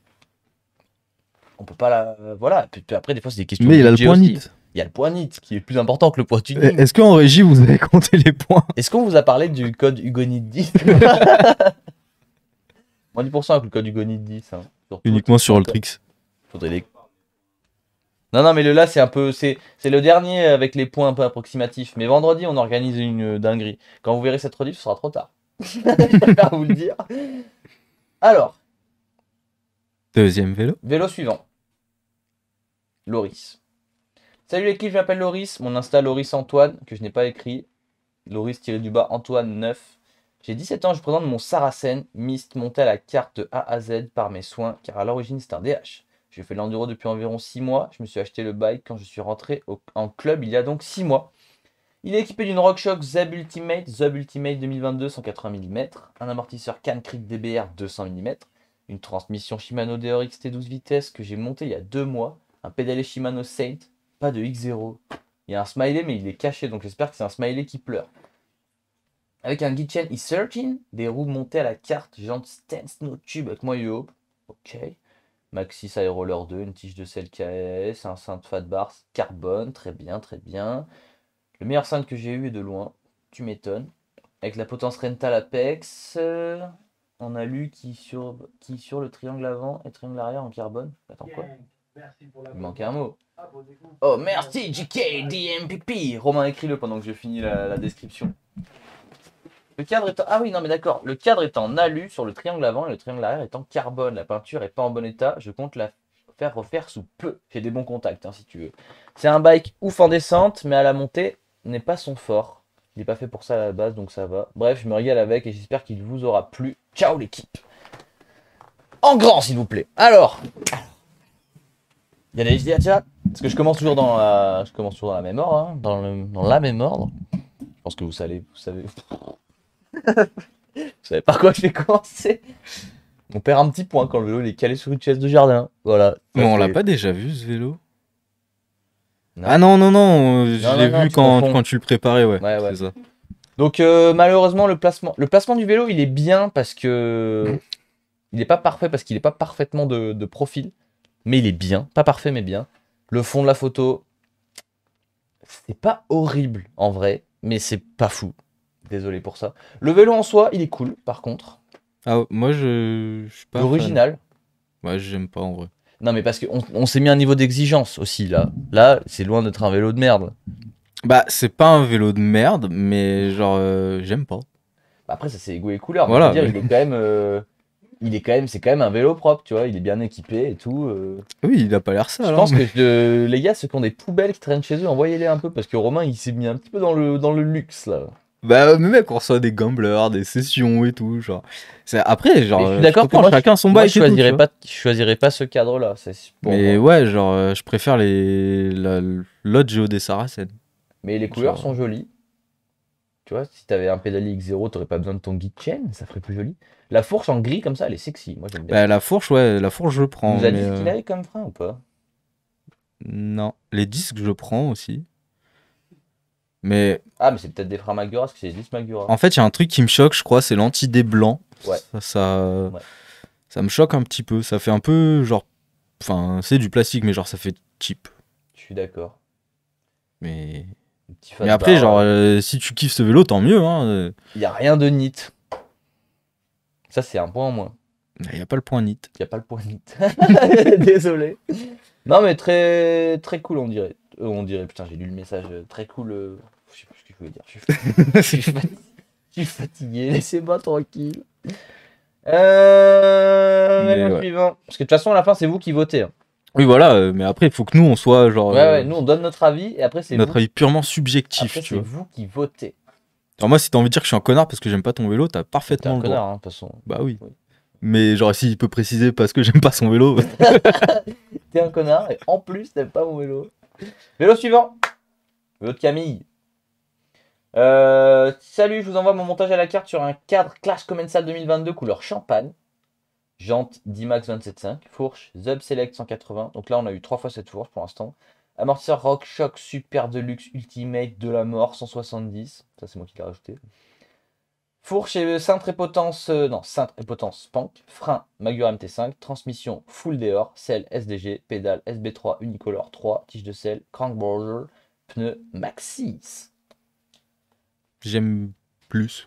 On peut pas la. Voilà. Puis après, des fois, c'est des questions Mais de il a le budget point aussi. nit. Il y a le point nit qui est plus important que le point tuning. Est-ce qu'en régie, vous avez compté les points? Est-ce qu'on vous a parlé du code Hugonit 10? Moins 10% avec le code Hugonit 10. Hein. Uniquement sur Ultrix. Faudrait les... Non, mais le là, c'est un peu. C'est le dernier avec les points un peu approximatifs. Mais vendredi, on organise une dinguerie. Quand vous verrez cette rediff, ce sera trop tard. Je préfère vous le dire. Alors, Deuxième vélo. vélo suivant. Loris. Salut l'équipe, je m'appelle Loris. Mon Insta Loris Antoine, que je n'ai pas écrit. Loris-du-bas Antoine 9. J'ai 17 ans, je présente mon Saracen Mist monté à la carte de A à Z par mes soins, car à l'origine c'est un DH. J'ai fait l'enduro depuis environ 6 mois. Je me suis acheté le bike quand je suis rentré en club il y a donc 6 mois. Il est équipé d'une RockShox Zub Ultimate 2022 180 mm, un amortisseur Can Creek DBR 200 mm, une transmission Shimano DRX T12 vitesses que j'ai monté il y a 2 mois, un pédalier Shimano Saint, pas de X0. Il y a un smiley mais il est caché donc j'espère que c'est un smiley qui pleure. Avec un guide chain E13, des roues montées à la carte, jantes Stance No Tube avec moyeu. Ok. Maxis Aero Roller 2, une tige de sel KS, un cintre Fat Bars carbone, très bien, très bien. Le meilleur cintre que j'ai eu est de loin, tu m'étonnes. Avec la potence Rental Apex, en alu qui sur le triangle avant et triangle arrière en carbone. Attends quoi? Il manque un mot. Oh merci JK DMPP. Romain, écris-le pendant que je finis la description. Le cadre est en... Ah oui, non mais d'accord. Le cadre est en alu sur le triangle avant et le triangle arrière est en carbone. La peinture est pas en bon état. Je compte la faire refaire sous peu. J'ai des bons contacts, hein, si tu veux. C'est un bike ouf en descente, mais à la montée n'est pas son fort. Il n'est pas fait pour ça à la base, donc ça va. Bref, je me régale avec et j'espère qu'il vous aura plu. Ciao l'équipe. En grand, s'il vous plaît. Alors, il y a des idées à chat. Parce que je commence toujours dans la même ordre, hein, dans la même ordre. Je pense que vous savez. Vous savez par quoi je vais commencer. On perd un petit point quand le vélo il est calé sur une chaise de jardin. Voilà. Mais on l'a pas déjà vu ce vélo? Ah non, je l'ai vu quand tu le préparais, ouais. Ouais. C'est ça. Donc malheureusement le placement du vélo il est bien parce que il n'est pas parfait parce qu'il n'est pas parfaitement de profil, mais il est bien, pas parfait mais bien. Le fond de la photo, c'est pas horrible en vrai, mais c'est pas fou. Désolé pour ça. Le vélo en soi, il est cool par contre. Ah, moi je suis pas L'original. Ouais, j'aime pas en vrai. Non mais parce qu'on s'est mis un niveau d'exigence aussi là. Là, c'est loin d'être un vélo de merde. Bah, c'est pas un vélo de merde, mais genre, j'aime pas. Bah, après, ça c'est goût et couleur. Voilà. Mais je veux dire, c'est quand même un vélo propre, tu vois. Il est bien équipé et tout. Oui, il a pas l'air sale. Je pense que les gars, ceux qui ont des poubelles qui traînent chez eux, envoyez-les un peu parce que Romain, il s'est mis un petit peu dans le luxe là. Bah, mais mec, on reçoit des gamblers, des sessions et tout, genre. Après, genre, Et je suis d'accord que moi, chacun son moi, bike je et tout, tu vois. choisirais pas ce cadre-là. Mais ouais, genre, je préfère l'autre Géodé Saracen. Mais les couleurs sont jolies. Tu vois, si t'avais un pédalier X0, t'aurais pas besoin de ton guide chain, ça ferait plus joli. La fourche en gris comme ça, elle est sexy. Moi, j'aime bien. Bah, la fourche, je prends. Tu nous as dit ce qu'il avait comme frein ou pas? Non. Les disques, je prends aussi. Mais. Ah, mais c'est peut-être des freins Magura, parce que c'est des disques Magura. En fait, il y a un truc qui me choque, je crois, c'est l'anti-dé blanc. Ouais. Ça me choque un petit peu. Ça fait un peu genre. Enfin, c'est du plastique, mais genre, ça fait cheap. Je suis d'accord. Mais après, genre, si tu kiffes ce vélo, tant mieux. Hein. Il n'y a rien de NIT. Ça, c'est un point en moins. Il n'y a pas le point NIT. Il n'y a pas le point NIT. Désolé. Non, mais très, très cool, on dirait. Putain, j'ai lu le message. Très cool. Je sais plus ce que je voulais dire. Je suis fatigué. Laissez-moi tranquille. Suivant. Parce que de toute façon, à la fin, c'est vous qui votez. Hein. Oui, voilà, mais après, il faut que nous, on soit genre. Ouais, nous, on donne notre avis et après, c'est notre avis purement subjectif. Après, c'est vous qui votez. Alors, moi, si t'as envie de dire que je suis un connard parce que j'aime pas ton vélo, t'as parfaitement le droit. T'es un connard, hein, de toute façon. Bah oui. Mais genre, s'il peut préciser parce que j'aime pas son vélo. T'es un connard et en plus, t'aimes pas mon vélo. Vélo suivant. Vélo de Camille. Salut, je vous envoie mon montage à la carte sur un cadre Clash Commensal 2022 couleur champagne. Jante D-Max 27.5, fourche Zub Select 180. Donc là, on a eu 3 fois cette fourche pour l'instant. Amortisseur RockShox Super Deluxe Ultimate de la mort 170. Ça, c'est moi qui l'ai rajouté. Fourche et cintre et potence. Cintre et potence Spank. Frein Magura MT5. Transmission Full Deor. Selle SDG. Pédale SB3 Unicolor 3. Tige de selle. Crankborger. Pneu Maxis. J'aime plus.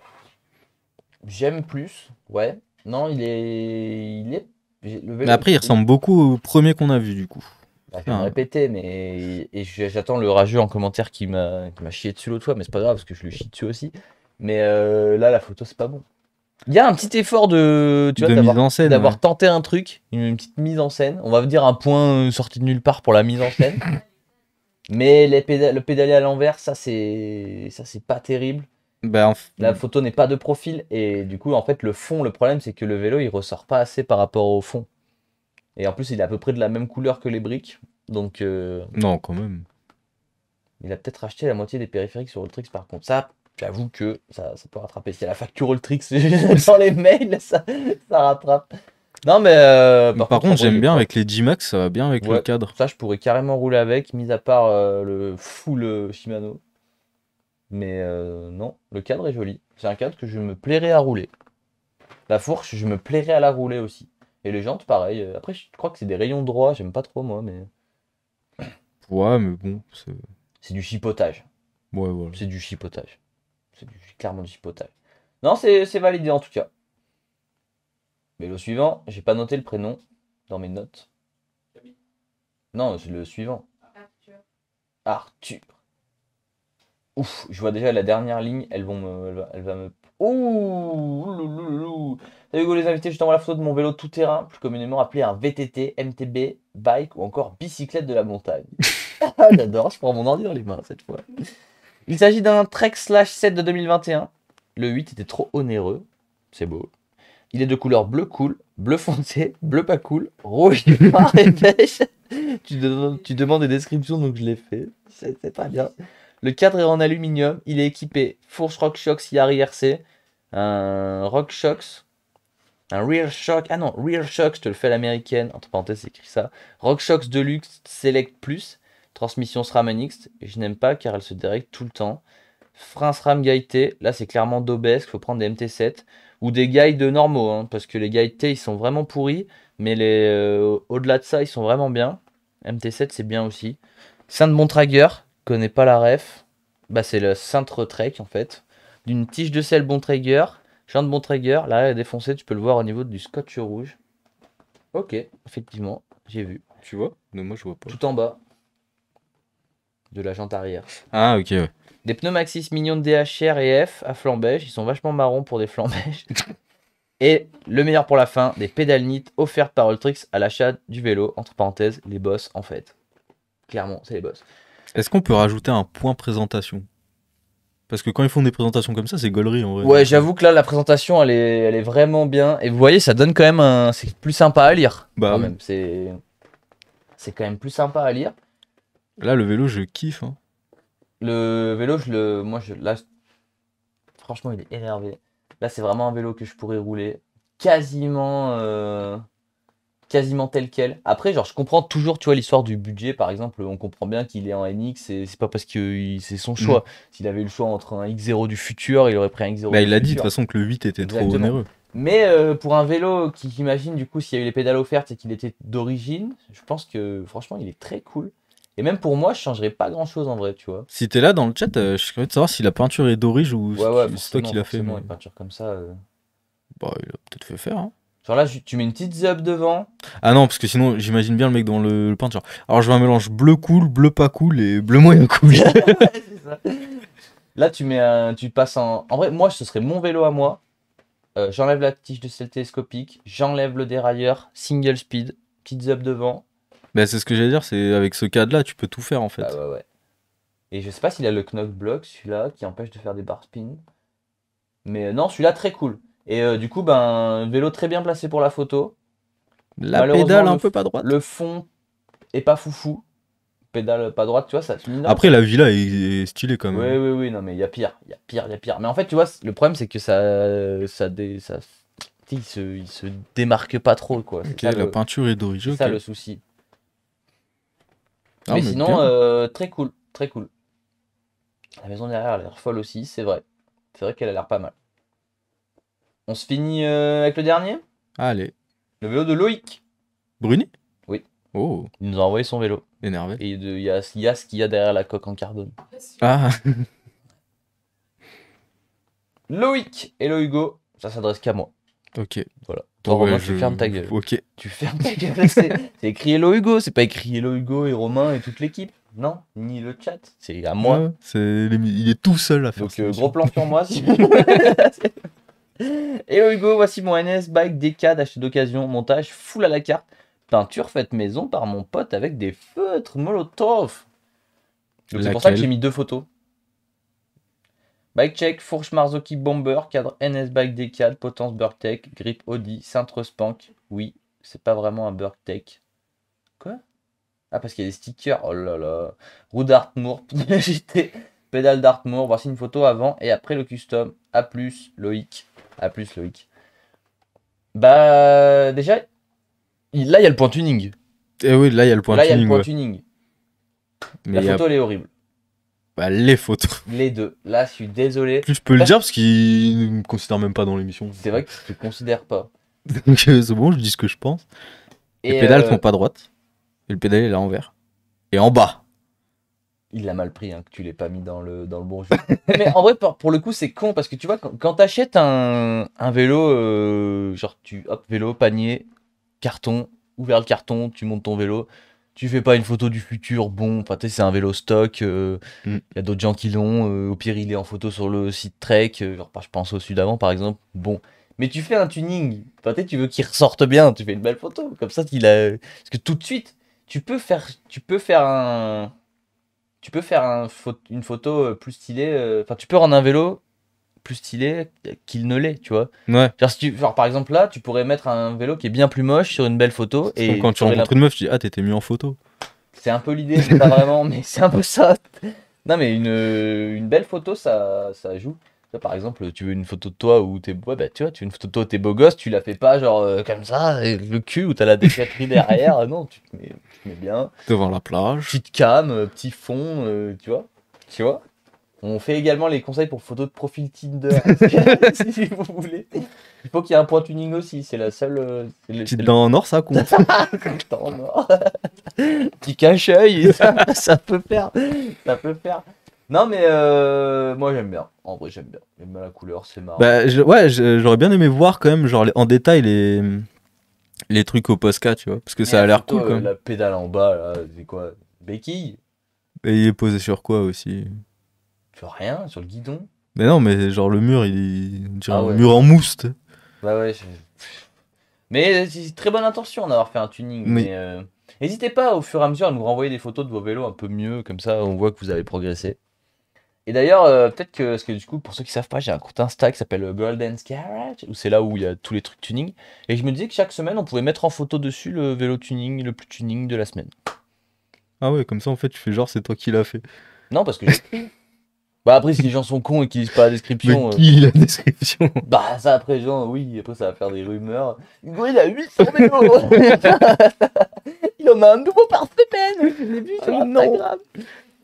Ouais. Non, il est... Mais après, il ressemble beaucoup au premier qu'on a vu, du coup. Bah, je vais me répéter, mais j'attends le rageux en commentaire qui m'a chié dessus l'autre fois, mais c'est pas grave parce que je lui chie dessus aussi. Mais là, la photo, c'est pas bon. Il y a un petit effort d'avoir tenté un truc, une petite mise en scène. On va dire un point sorti de nulle part pour la mise en scène. Mais le pédalier à l'envers, ça c'est pas terrible. La photo n'est pas de profil et du coup en fait le problème c'est que le vélo il ressort pas assez par rapport au fond. Et en plus il est à peu près de la même couleur que les briques. Donc non quand même. Il a peut-être acheté la moitié des périphériques sur Ultrix par contre. Ça, j'avoue que ça peut rattraper. Si y a la facture Ultrix dans les mails, ça rattrape. Non mais par contre j'aime bien avec les D-Max, ça va bien avec le cadre. Ça je pourrais carrément rouler avec, mis à part le full Shimano. Mais non, le cadre est joli. C'est un cadre que je me plairais à rouler. La fourche, je me plairais à la rouler aussi. Et les jantes, pareil. Après, je crois que c'est des rayons droits, j'aime pas trop moi, mais Ouais, mais bon, c'est... c'est du chipotage. Ouais, voilà. C'est du chipotage. Clairement du chipotage. Non, c'est validé en tout cas. Vélo suivant, j'ai pas noté le prénom dans mes notes. Non, c'est le suivant. Arthur. Arthur. Ouf, je vois déjà la dernière ligne, elle va me... Ouh, louloulou. Salut Hugo, les invités, je t'envoie la photo de mon vélo tout-terrain, plus communément appelé un VTT, MTB, bike ou encore bicyclette de la montagne. Ah, j'adore, je prends mon ordi dans les mains cette fois. Il s'agit d'un Trek Slash 7 de 2021. Le 8 était trop onéreux, c'est beau. Il est de couleur bleu cool, bleu foncé, bleu pas cool, rouge, noir et beige. Tu demandes des descriptions, donc je l'ai fait. C'est pas bien. Le cadre est en aluminium. Il est équipé fourche RockShox IRC, un RockShox, un Real Shock. Ah non, Real Shock, je te le fais à l'américaine. Entre parenthèses, c'est écrit ça. RockShox Deluxe Select Plus. Transmission SRAM NX. Je n'aime pas car elle se dérègle tout le temps. Frein SRAM guidé. Là, c'est clairement d'obèse. Il faut prendre des MT7 ou des guides normaux. Hein, parce que les guides T, ils sont vraiment pourris. Mais au-delà de ça, ils sont vraiment bien. MT7, c'est bien aussi. Sainte Bontrager. Connais pas la ref. Bah, c'est le cintre Trek en fait. D'une tige de sel Bontrager. Jean de Bontrager. Là, elle est défoncée. Tu peux le voir au niveau du scotch rouge. Ok, effectivement, j'ai vu. Tu vois? Mais moi, je vois pas. Tout en bas de la jante arrière. Ah, ok, ouais. Des pneus Maxxis mignons de DHR et F à flanc beige. Ils sont vachement marrons pour des flancs beige. Et le meilleur pour la fin, des pédales NIT offertes par Ultrix à l'achat du vélo. Entre parenthèses, les boss en fait. Clairement, c'est les boss. Est-ce qu'on peut rajouter un point présentation? Parce que quand ils font des présentations comme ça, c'est gaulerie en vrai. Ouais, j'avoue que là, la présentation, elle est vraiment bien. Et vous voyez, ça donne quand même un... C'est plus sympa à lire. Bah quand oui. même. C'est quand même plus sympa à lire. Là, le vélo, je kiffe. Hein. Le vélo, là, franchement, il est énervé. Là, c'est vraiment un vélo que je pourrais rouler quasiment tel quel. Après, genre, je comprends toujours, tu vois, l'histoire du budget, par exemple, on comprend bien qu'il est en NX, et c'est pas parce que c'est son choix. S'il avait eu le choix entre un X0 du futur, il aurait pris un X0 Bah, du il a dit de futur. toute façon que le 8 était trop Exactement. onéreux. Mais pour un vélo qui, j'imagine, du coup, s'il y a eu les pédales offertes et qu'il était d'origine, je pense que, franchement, il est très cool. Et même pour moi, je changerais pas grand chose en vrai, tu vois. Si t'es là dans le chat, je suis curieux de savoir si la peinture est d'origine ou Ouais, c'est toi qui l'as fait. Mais... Une peinture comme ça. Bah, il a peut-être fait faire. Hein. Genre là, tu mets une petite zub devant. Ah non, parce que sinon, j'imagine bien le mec dans le peinture. Alors, je veux un mélange bleu cool, bleu pas cool et bleu moyen cool. C'est ça. Là, tu passes en. En vrai, moi, ce serait mon vélo à moi. J'enlève la tige de sel télescopique, j'enlève le dérailleur, single speed, petite zub devant. Bah, c'est ce que j'allais dire, c'est avec ce cadre-là, tu peux tout faire en fait. Bah ouais. Et je sais pas s'il a le knock block, celui-là, qui empêche de faire des bar spin. Mais non, celui-là, très cool. Et du coup, ben, vélo très bien placé pour la photo. La Malheureusement, pédale un peu pas droite. Le fond est pas foufou. Pédale pas droite, tu vois, ça finit. Après, la villa est stylée quand même. Oui, non, mais il y a pire. Mais en fait, tu vois, le problème, c'est que il se démarque pas trop, quoi. Ok, la peinture est d'origine. C'est ça le souci. Ah, mais mais sinon, très cool, très cool. La maison derrière a l'air folle aussi, c'est vrai. C'est vrai qu'elle a l'air pas mal. On se finit avec le dernier. Allez. Le vélo de Loïc. Bruni? Oui. Oh, Il nous a envoyé son vélo. énervé. Et il y a ce qu'il y a derrière la coque en carbone. Ah, Loïc et Hugo, ça s'adresse qu'à moi. ok. Voilà. Toi, Ouais, Romain, tu fermes ta gueule. Ok. Tu fermes ta gueule. C'est écrit Hello Hugo, c'est pas écrit Hello Hugo et Romain et toute l'équipe. Non, ni le chat. C'est à moi. Ouais, il est tout seul à faire Donc ça. gros plan sur moi. Hello Hugo, voici mon NS Bike DK d'acheter d'occasion. Montage full à la carte. Peinture faite maison par mon pote avec des feutres Molotov. Donc c'est pour ça que j'ai mis 2 photos. Bike check, fourche Marzocchi Bomber, cadre NS Bike D4, potence Burktech, grip Audi, cintre Spank. Oui, c'est pas vraiment un Burktech. Quoi? Ah, parce qu'il y a des stickers. Oh là là. Roue d'Artmoor, pneu GT, pédale d'Artmoor. Voici une photo avant et après le custom. A plus Loïc. A plus Loïc. Bah, déjà, là, il y a le point tuning. Eh oui, là, il y a le point Là, il y a tuning. le point Ouais. tuning. Mais La photo, elle est horrible. Bah, les photos. Les deux. Là, je suis désolé. Plus je peux le dire parce qu'il me considère même pas dans l'émission. C'est vrai que tu te considères pas. Donc c'est bon, je dis ce que je pense. Les Et pédales sont pas droites. Et le pédalier est à l'envers. Et en bas. il l'a mal pris, hein, que tu l'aies pas mis dans le bon jeu. Mais en vrai, pour le coup, c'est con parce que tu vois, quand t'achètes un vélo, genre hop, vélo, panier, carton, ouvert le carton, tu montes ton vélo, tu fais pas une photo du futur, bon, enfin, tu sais, c'est un vélo stock, il y a d'autres gens qui l'ont, au pire, il est en photo sur le site Trek, genre, je pense au Sud avant, par exemple, bon. Mais tu fais un tuning, enfin, tu veux qu'il ressorte bien, tu fais une belle photo, comme ça, parce que tout de suite, tu peux faire une photo plus stylée. Enfin, tu peux rendre un vélo plus stylé qu'il ne l'est, tu vois. Ouais. Genre, par exemple, là, tu pourrais mettre un vélo qui est bien plus moche sur une belle photo. C'est comme quand tu rencontres une meuf, tu dis ah, t'étais mieux en photo. C'est un peu l'idée, mais pas vraiment, mais c'est un peu ça. Non, mais une belle photo, ça joue. Là, par exemple, tu veux une photo de toi où t'es ouais, bah, tu vois, tu veux une photo de toi où t'es beau gosse, tu la fais pas genre comme ça, avec le cul où t'as la déchetterie derrière. Non, tu te mets bien. Devant la plage. Petite cam, petit fond, tu vois. Tu vois. On fait également les conseils pour photos de profil Tinder. Si vous voulez. Il faut qu'il y ait un point tuning aussi. C'est la seule. Petite dent en or, ça compte. Dent en or. Petit cache-œil. Ça peut faire. Ça peut faire. Non, mais moi j'aime bien. En vrai, j'aime bien. J'aime bien la couleur, c'est marrant. Bah, ouais, j'aurais bien aimé voir quand même, genre en détail, les trucs au Posca, tu vois. Parce que ça a l'air cool quand même. La pédale en bas, là, c'est quoi? Béquille? Et il est posé sur quoi aussi? Sur rien, sur le guidon. Mais non, mais genre le mur, on dirait ouais. un mur en mousse. Tu sais. Bah ouais. Mais c'est très bonne intention d'avoir fait un tuning. Oui. Mais n'hésitez pas au fur et à mesure à nous renvoyer des photos de vos vélos un peu mieux, comme ça on voit que vous avez progressé. Et d'ailleurs, peut-être que, parce que du coup, pour ceux qui savent pas, j'ai un compte Insta qui s'appelle Golden Garage, où c'est là où il y a tous les trucs tuning. Et je me disais que chaque semaine, on pouvait mettre en photo dessus le vélo tuning, le plus tuning de la semaine. Ah ouais, comme ça en fait, tu fais genre c'est toi qui l'as fait. Non, parce que j'ai écrit. Bah après, si les gens sont cons et qu'ils lisent pas la description. Mais qui lit la description? Bah ça après, genre, oui, après ça va faire des rumeurs. Hugo, il a 800 vélos. Il en a un nouveau par semaine. Je l'ai vu sur Instagram.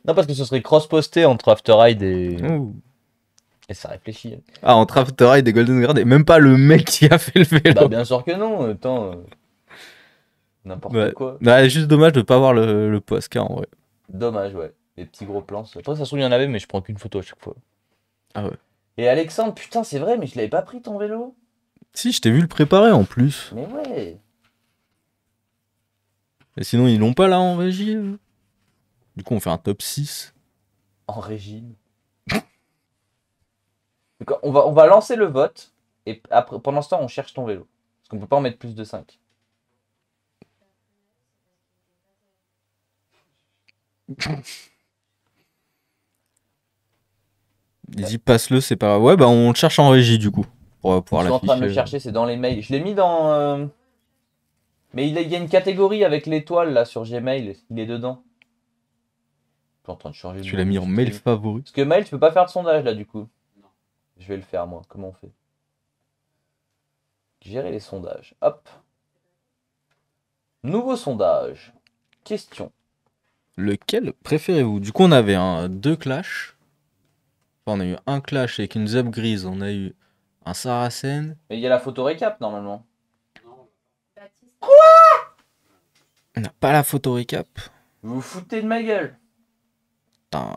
Non, parce que ce serait cross-posté entre After Ride et ça réfléchit. Ah, entre After Ride et Golden Guard, et même pas le mec qui a fait le vélo. Bah bien sûr que non, attends. N'importe quoi. Ouais, juste dommage de pas voir le Posca en vrai. Dommage, ouais. Les petits gros plans. Après, ça se trouve, il y en avait, mais je prends qu'une photo à chaque fois. Ah ouais. Et Alexandre, putain, c'est vrai, mais je l'avais pas pris ton vélo. Si, je t'ai vu le préparer en plus. Mais ouais. Et sinon, ils l'ont pas là en régie. Du coup, on fait un top 6. En régime. Donc, on va lancer le vote. Et après, pendant ce temps, on cherche ton vélo. Parce qu'on peut pas en mettre plus de 5. Vas-y, passe-le, c'est pas grave. Ouais, bah on le cherche en régie du coup. Pour pouvoir Je suis en train de le l'afficher. chercher, c'est dans les mails. Je l'ai mis dans... Mais il y a une catégorie avec l'étoile là sur Gmail. Il est dedans. Je suis en train de changer. Tu l'as mis en mail favori. Parce que mail, tu peux pas faire de sondage là du coup. Non. Je vais le faire moi. Comment on fait? Gérer les sondages. Hop. Nouveau sondage. Question. Lequel préférez-vous? Du coup, on avait deux clashs. Enfin, on a eu un clash avec une Zeb grise. On a eu un Saracen. Mais il y a la photo récap normalement. Quoi? On n'a pas la photo récap. Vous vous foutez de ma gueule. Putain.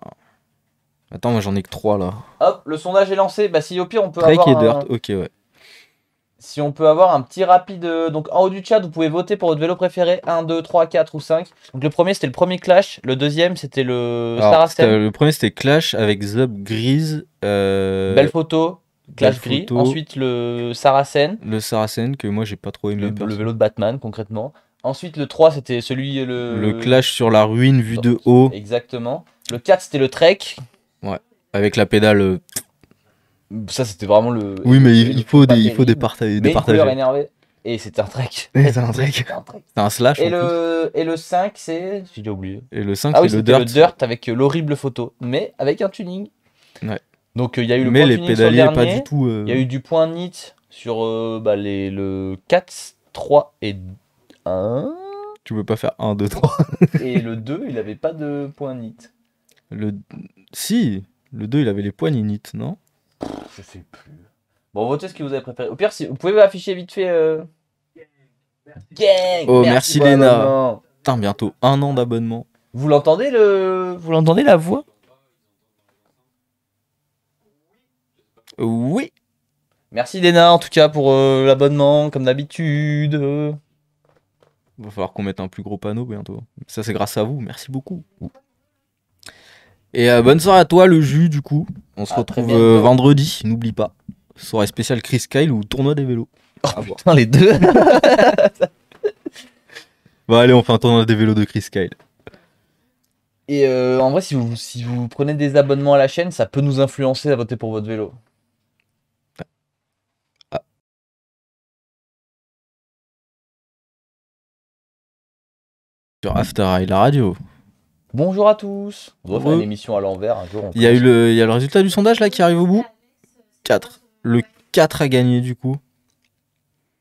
Attends, moi j'en ai que 3 là. Hop, le sondage est lancé. Bah si au pire on peut Trek avoir et Dirt, ok ouais. Si on peut avoir un petit rapide... Donc en haut du chat, vous pouvez voter pour votre vélo préféré. 1, 2, 3, 4 ou 5. Donc le premier, c'était le premier Clash. Le deuxième, c'était le Saracen. Le premier, c'était Clash avec Zub grise. Belle photo. Clash belle gris. photo. Ensuite, le Saracen. Le Saracen, que moi, j'ai pas trop aimé. Le vélo de Batman, concrètement. Ensuite, le 3, c'était celui... Le Clash sur la ruine vue de haut. Exactement. Le 4, c'était le Trek. Ouais. Avec la pédale... Ça, c'était vraiment le... Oui, mais il faut départager. Mais une couleur énervée. Et c'était un Trek. C'est un Trek. C'est un slash. Et le 5, c'est... J'ai déjà oublié. Et le 5, ah oui, c'est le Dirt. Dirt. Le Dirt avec l'horrible photo. Mais avec un tuning. Ouais. Donc, il y a eu le mais point les tuning sur le pédaliers, dernier. pas du tout... Il y a eu du point NIT sur le 4, 3 et 1. Tu peux pas faire 1, 2, 3. Et le 2, il avait pas de point NIT. Le... Si, le 2, il avait les poignes init, non? Je sais plus. Bon, votez ce que vous avez préféré. Au pire, si vous pouvez afficher vite fait. Gang. Oh, merci pour Léna. l'abonnement. Putain, bientôt 1 an d'abonnement. Vous l'entendez Vous l'entendez la voix? Oui. Merci Léna en tout cas pour l'abonnement, comme d'habitude. Va falloir qu'on mette un plus gros panneau bientôt. Ça, c'est grâce à vous. Merci beaucoup. Et bonne soirée à toi, le jus, du coup. On se À retrouve très bientôt. vendredi, n'oublie pas. Soirée spéciale Chris Kyle ou tournoi des vélos. Oh À voir. putain, les deux. Bon, allez, on fait un tournoi des vélos de Chris Kyle. Et en vrai, si vous prenez des abonnements à la chaîne, ça peut nous influencer à voter pour votre vélo. Sur After Eye, la radio. Bonjour à tous. On doit faire Heureux. une émission à l'envers un jour. Il y a le résultat du sondage là qui arrive au bout. 4. Le 4 a gagné du coup.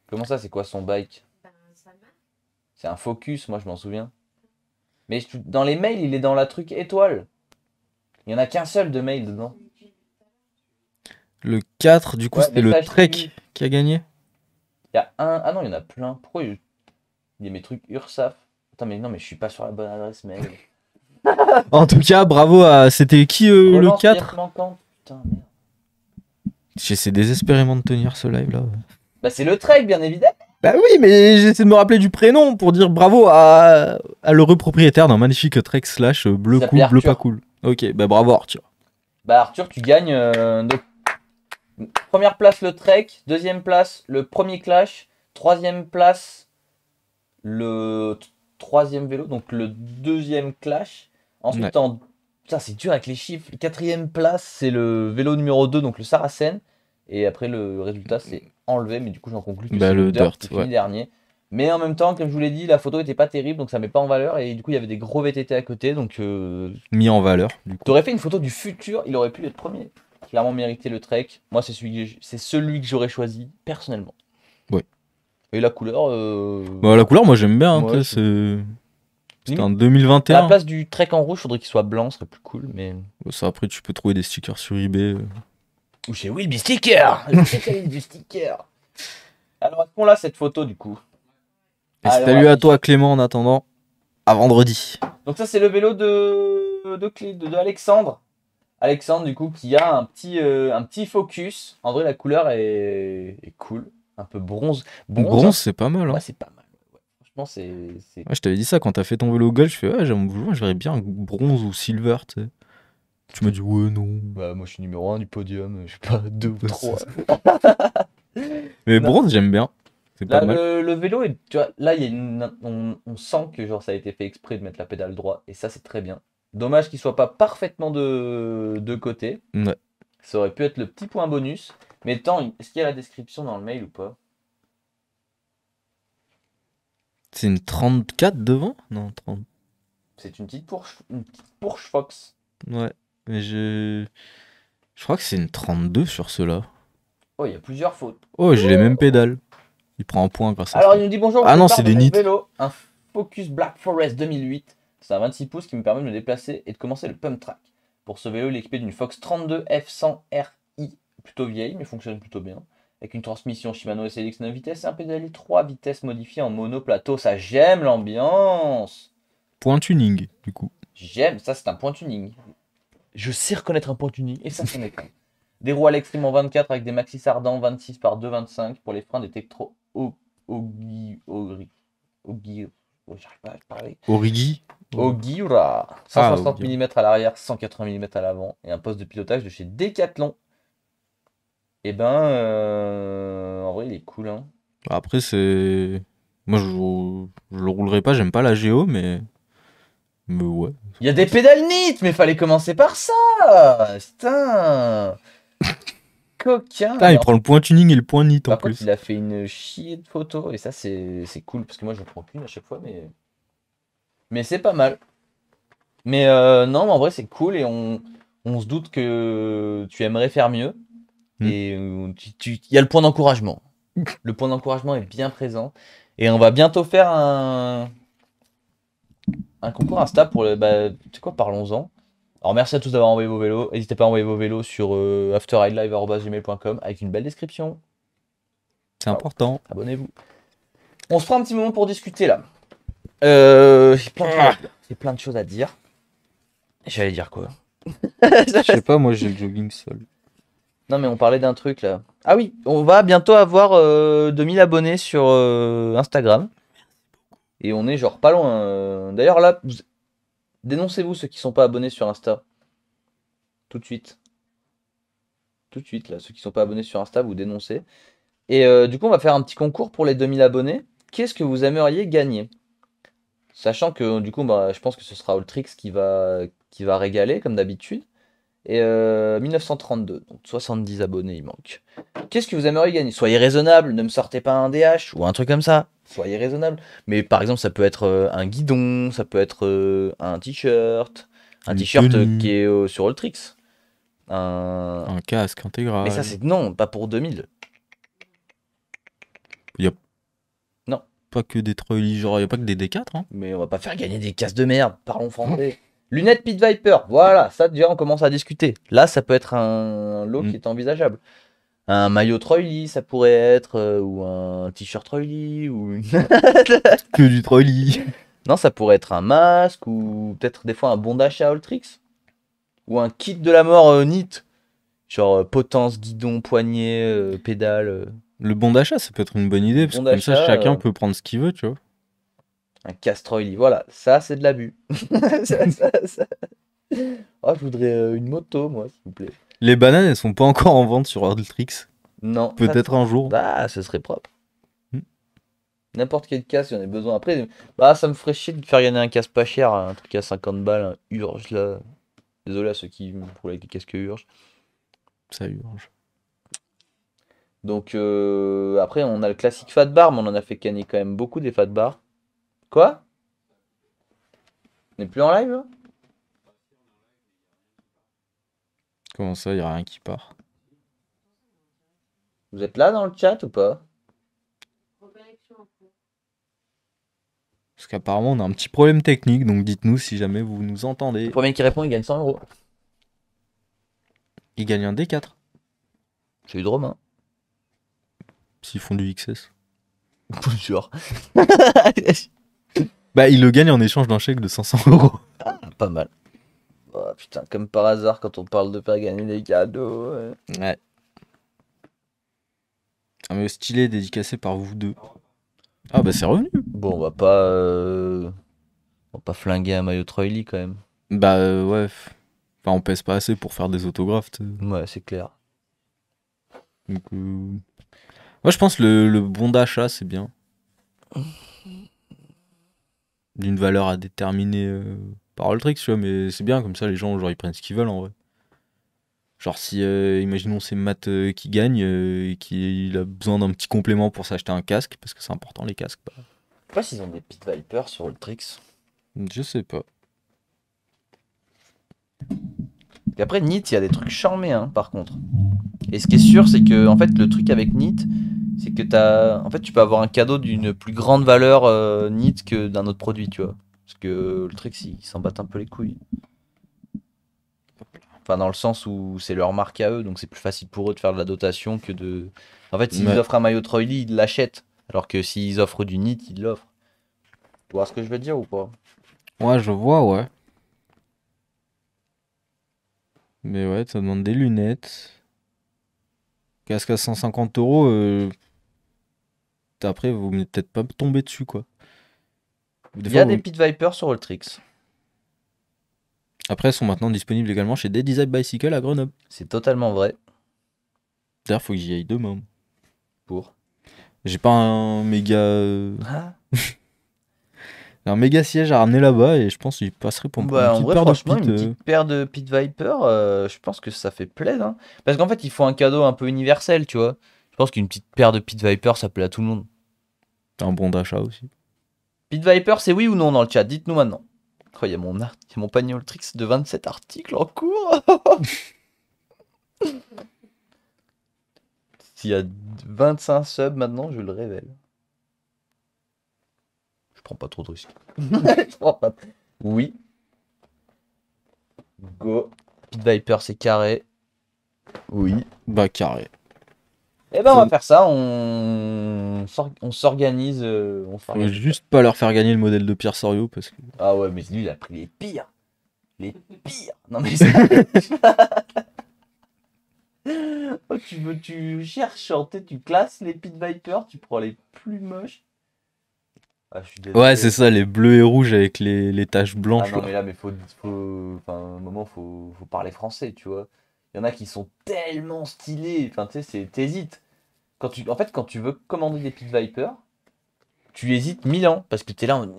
Comment ça, c'est quoi son bike? C'est un Focus, moi je m'en souviens. Mais dans les mails, il est dans la truc étoile. Il y en a qu'un seul de mail dedans. Le 4, du coup, Ouais, c'était le message Trek suivi. qui a gagné. Il y a un. Ah non, il y en a plein. Pourquoi il y a mes trucs URSAF? Attends, mais non, mais je suis pas sur la bonne adresse mail. En tout cas, bravo à. C'était qui le Relance 4? pièce manquante. Putain, merde. J'essaie désespérément de tenir ce live là. Bah, c'est le Trek, bien évidemment. Bah oui, mais j'essaie de me rappeler du prénom pour dire bravo à l'heureux propriétaire d'un magnifique Trek slash bleu Il s'appelait cool, bleu Arthur. pas cool. Ok, bah bravo Arthur. Bah, Arthur, tu gagnes. Première place, le Trek. Deuxième place, le premier Clash. Troisième place, le troisième vélo. Donc, le deuxième Clash. Ensuite, Ouais. Putain, c'est dur avec les chiffres. Quatrième place, c'est le vélo numéro 2, donc le Saracen. Et après, le résultat, c'est enlevé. Mais du coup, j'en conclus que Bah, c'est le le Dirt Dirt, qui finit ouais. dernier. Mais en même temps, comme je vous l'ai dit, la photo était pas terrible, donc ça met pas en valeur. Et du coup, il y avait des gros VTT à côté. Donc, Mis en valeur du coup. t'aurais fait une photo du futur, il aurait pu être premier. Clairement mérité le Trek. Moi, c'est celui que j'aurais choisi personnellement. Ouais. Et la couleur. Bah la couleur, moi j'aime bien. Hein, Ouais, tu sais, c'est. C'était en À la 2021. place du Trek en rouge, faudrait qu'il soit blanc, ce serait plus cool. Mais Ça, après, tu peux trouver des stickers sur eBay. ou chez Wilby Sticker. Le spécialiste du sticker. Alors, est-ce qu'on a cette photo du coup? Et Alors, salut à affiche. toi Clément en attendant. À vendredi. Donc ça, c'est le vélo de Alexandre. Alexandre, du coup, qui a un petit Focus. En vrai, la couleur est cool. Un peu bronze. Bronze, c'est pas mal. Hein. Ouais, c'est pas mal. Ouais. Franchement, c'est... Ouais, je t'avais dit ça quand t'as fait ton vélo golf. Je fais, ouais, moi, je verrais bien un bronze ou silver. Tu sais. Tu m'as dit, ouais, non. Bah, moi, je suis numéro 1 du podium. Je sais pas, 2 ou 3. Mais Non. bronze, j'aime bien. C'est Là, pas mal. le vélo, tu vois, là, il y a on sent que genre, ça a été fait exprès de mettre la pédale droite. Et ça, c'est très bien. Dommage qu'il soit pas parfaitement de côté. Ouais. Ça aurait pu être le petit point bonus. Mais attends, est-ce qu'il y a la description dans le mail ou pas? C'est une 34 devant? Non, 30. C'est une petite Porsche Fox. Ouais. Mais je crois que c'est une 32 sur ceux-là. Oh, il y a plusieurs fautes. Oh, j'ai les mêmes pédales. Il prend un point grâce à Alors, ça. il nous dit bonjour. Ah je non, pars c'est de des mon nits. vélo, un Focus Black Forest 2008. C'est un 26 pouces qui me permet de me déplacer et de commencer le pump track. Pour ce vélo, il est équipé d'une Fox 32 F100 RI, plutôt vieille, mais fonctionne plutôt bien. Avec une transmission Shimano SLX 9 vitesses et un pédalier 3 vitesses modifié en monoplateau. Ça, j'aime l'ambiance. Point tuning, du coup. J'aime, ça c'est un point tuning. Je sais reconnaître un point tuning et ça c'en est un. Des roues à l'extrême en 24 avec des maxi sardans 26 par 2,25 pour les freins des Tektro Ogi. Oh, j'arrive pas à parler. Origi. Ogiura. 160 Ogiura. mm à l'arrière, 180 mm à l'avant et un poste de pilotage de chez Decathlon. Et ben, en vrai, il est cool. Hein. Après, c'est. Moi, je le roulerai pas, j'aime pas la Géo, mais. Mais ouais. Il y a des pédales NIT, mais fallait commencer par ça. Putain. Coquin. Putain, il prend le point tuning et le point nit en Par contre, plus. il a fait une chier de photos et ça, c'est cool parce que moi, je ne prends qu'une à chaque fois, mais c'est pas mal. Mais non, mais en vrai, c'est cool et on se doute que tu aimerais faire mieux. Et il y a le point d'encouragement. Le point d'encouragement est bien présent. Et on va bientôt faire un concours Insta pour le. Bah, tu sais quoi, parlons-en. Alors merci à tous d'avoir envoyé vos vélos. N'hésitez pas à envoyer vos vélos sur afterridelive@gmail.com avec une belle description. C'est important. Abonnez-vous. On se prend un petit moment pour discuter là. J'ai plein de choses à dire. J'allais dire quoi? Je sais pas, moi j'ai le jogging seul. Non mais on parlait d'un truc là. Ah oui, on va bientôt avoir 2000 abonnés sur Instagram. Et on est genre pas loin. D'ailleurs là, dénoncez-vous ceux qui sont pas abonnés sur Insta. Tout de suite. Tout de suite là, ceux qui sont pas abonnés sur Insta, vous dénoncez. Et du coup on va faire un petit concours pour les 2000 abonnés. Qu'est-ce que vous aimeriez gagner? Sachant que du coup bah, je pense que ce sera Ultrix qui va régaler comme d'habitude. Et 1932, donc 70 abonnés il manque. Qu'est-ce que vous aimeriez gagner? Soyez raisonnable, ne me sortez pas un DH ou un truc comme ça. Soyez raisonnable. Mais par exemple, ça peut être un guidon, ça peut être un t-shirt. Un Une t-shirt tenue. qui est sur Ultrix. Un... Un casque intégral. Mais ça, c'est. Non, pas pour 2000. Pas que des trolleys, genre, y a pas que des D4, hein. Mais on va pas faire gagner des casses de merde. Parlons français. Lunettes Pit Viper. Voilà, ça déjà, on commence à discuter. Là, ça peut être un lot qui est envisageable. Un maillot Troily, ça pourrait être, ou un t-shirt Troily, ou une... Que du trolley. Non, ça pourrait être un masque, ou peut-être des fois un bon d'achat Ultrix. Ou un kit de la mort NIT. Genre potence, guidon, poignée, pédale. Le bon d'achat, ça peut être une bonne idée, parce Bon que comme ça, d'achat, chacun peut prendre ce qu'il veut, tu vois. Un casse Troily. Voilà, ça c'est de l'abus. ça. Oh, je voudrais une moto, moi, s'il vous plaît. Les bananes, elles sont pas encore en vente sur Ultrix. Non. Peut-être un jour. Bah, ce serait propre. Hmm. N'importe quel casque, j'en ai besoin. Après, bah, ça me ferait chier de faire gagner un casque pas cher, un truc à 50 balles, un Urge là. Désolé à ceux qui me roulent avec des casques Urge. Ça urge. Donc, après, on a le classique Fat Bar, mais on en a fait gagner quand même beaucoup des Fat Bar. Quoi? On n'est plus en live là? Comment ça, y a rien qui part? Vous êtes là dans le chat ou pas? Reconnexion en cours. Parce qu'apparemment, on a un petit problème technique, donc dites-nous si jamais vous nous Le entendez. premier qui répond, il gagne 100 euros. Ils gagnent un D4, J'ai eu de Romain. s'ils font du XS. Genre. Bah, ils le gagnent en échange d'un chèque de 500 euros. Pas mal. Oh, putain, comme par hasard, quand on parle de faire gagner des cadeaux. Ouais. Un maillot stylé dédicacé par vous deux. Ah bah c'est revenu. Bon, on va pas flinguer un maillot Troily quand même. Bah ouais. Enfin, on pèse pas assez pour faire des autographes. Tu sais. Ouais, c'est clair. Donc, moi je pense le bon d'achat c'est bien. D'une valeur à déterminer par Ultrix, tu vois, mais c'est bien comme ça les gens genre ils prennent ce qu'ils veulent en vrai. Genre si imaginons c'est Matt qui gagne et qu'il a besoin d'un petit complément pour s'acheter un casque, parce que c'est important les casques. Bah, Je sais pas s'ils ont des Pit Viper sur Ultrix. je sais pas. Et après, NIT, il y a des trucs charmés, hein, par contre. Et ce qui est sûr, c'est que en fait, le truc avec NIT, c'est que en fait, tu peux avoir un cadeau d'une plus grande valeur NIT que d'un autre produit, tu vois. Parce que le truc, ils s'en battent un peu les couilles. Enfin, dans le sens où c'est leur marque à eux, donc c'est plus facile pour eux de faire de la dotation que de. En fait, s'ils Ouais. offrent un maillot Troily, ils l'achètent. Alors que s'ils offrent du NIT, ils l'offrent. Tu vois ce que je veux dire ou pas? Ouais, je vois, ouais. Mais ouais, ça demande des lunettes. Casque à 150 euros, après, vous n'êtes peut-être pas tombé dessus, quoi. Des Il y fois, a des Pit Viper sur Ultrix. Après, elles sont maintenant disponibles également chez Dead Design Bicycle à Grenoble. C'est totalement vrai. D'ailleurs, faut que j'y aille demain. Pour. J'ai pas un méga, Ah. un méga siège à ramener là-bas et je pense qu'il passerait pour me prendre Bah, une en petite vrai, paire de franchement, pit. une petite paire de Pit Viper, je pense que ça fait plaisir. Hein. Parce qu'en fait, il faut un cadeau un peu universel, tu vois. Je pense qu'une petite paire de Pit Viper, ça plaît à tout le monde. Un bon d'achat aussi. Pit Viper, c'est oui ou non dans le chat? Dites-nous maintenant. Oh, il y a mon panier Ultrix de 27 articles en cours. S'il y a 25 subs maintenant, je le révèle. Je prends pas trop de risques. Je prends pas. Oui. Go. Pit Viper, c'est carré. Oui. Bah, carré. Eh ben, on va faire ça. On s'organise. On Faut s'organise. juste pas leur faire gagner le modèle de Pierre Sorio parce que. Ah ouais, mais lui, il a pris les pires. Les pires. Non, mais oh, tu cherches, tu classes les Pit Viper, tu prends les plus moches. Ah, je suis désolé. Ouais, c'est ça, les bleus et rouges avec les taches blanches. Ah non, là. mais là, mais enfin, à un moment, faut parler français, tu vois. Il y en a qui sont tellement stylés. Enfin, tu sais, t'hésites. En fait, quand tu veux commander des Pit Viper, tu hésites 1000 ans parce que t'es là en mode,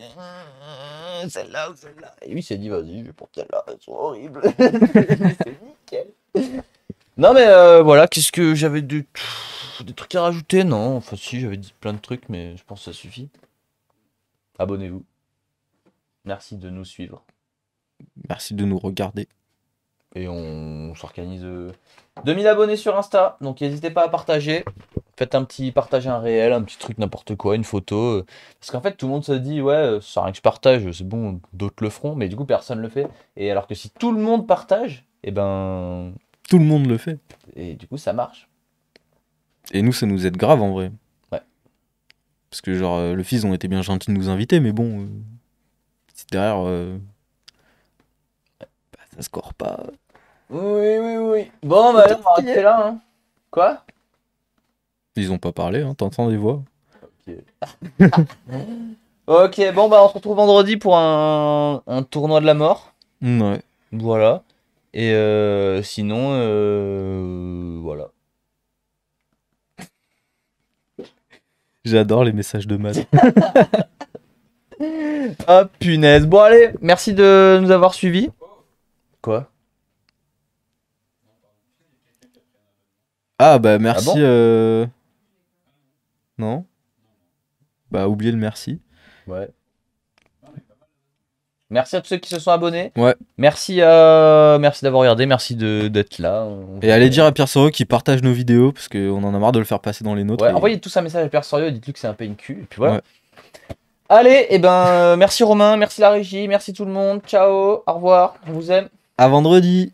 celle-là ou celle-là. Et lui, il s'est dit, vas-y, je vais pour celle-là, elles sont horribles. C'est nickel. Non, mais voilà, qu'est-ce que j'avais des trucs à rajouter? Non, enfin, si, j'avais dit plein de trucs, mais je pense que ça suffit. Abonnez-vous. Merci de nous suivre. Merci de nous regarder. Et on s'organise 2000 abonnés sur Insta. Donc n'hésitez pas à partager. Faites un petit partage, un réel, un petit truc, n'importe quoi, une photo. Parce qu'en fait, tout le monde se dit, ouais, ça sert à rien que je partage, c'est bon, d'autres le feront. Mais du coup, personne le fait. Et alors que si tout le monde partage, et ben. Tout le monde le fait. Et du coup, ça marche. Et nous, ça nous aide grave en vrai. Ouais. Parce que, genre, le fils ont été bien gentils de nous inviter, mais bon. Si derrière. Bah, ça score pas. Oui. Bon, bah, allez, on va rester là. Hein. Quoi? Ils ont pas parlé, hein, t'entends des voix. Ok, bon, bah, on se retrouve vendredi pour un tournoi de la mort. Ouais. Voilà. Et sinon, voilà. J'adore les messages de maths. Ah punaise. Bon allez, merci de nous avoir suivis. Quoi? Ah bah merci. Ah bon Non. Bah oubliez le merci. Ouais. Merci à tous ceux qui se sont abonnés. Ouais. Merci d'avoir regardé, merci d'être là. Et allez dire à Pierre Soro qu'il partage nos vidéos parce qu'on en a marre de le faire passer dans les nôtres. Ouais, et- envoyez tous un message à Pierre Sorieux, dites-lui que c'est un PNQ. Et puis voilà. Ouais. Allez, et ben merci Romain, merci la régie, merci tout le monde. Ciao, au revoir, on vous aime. À vendredi.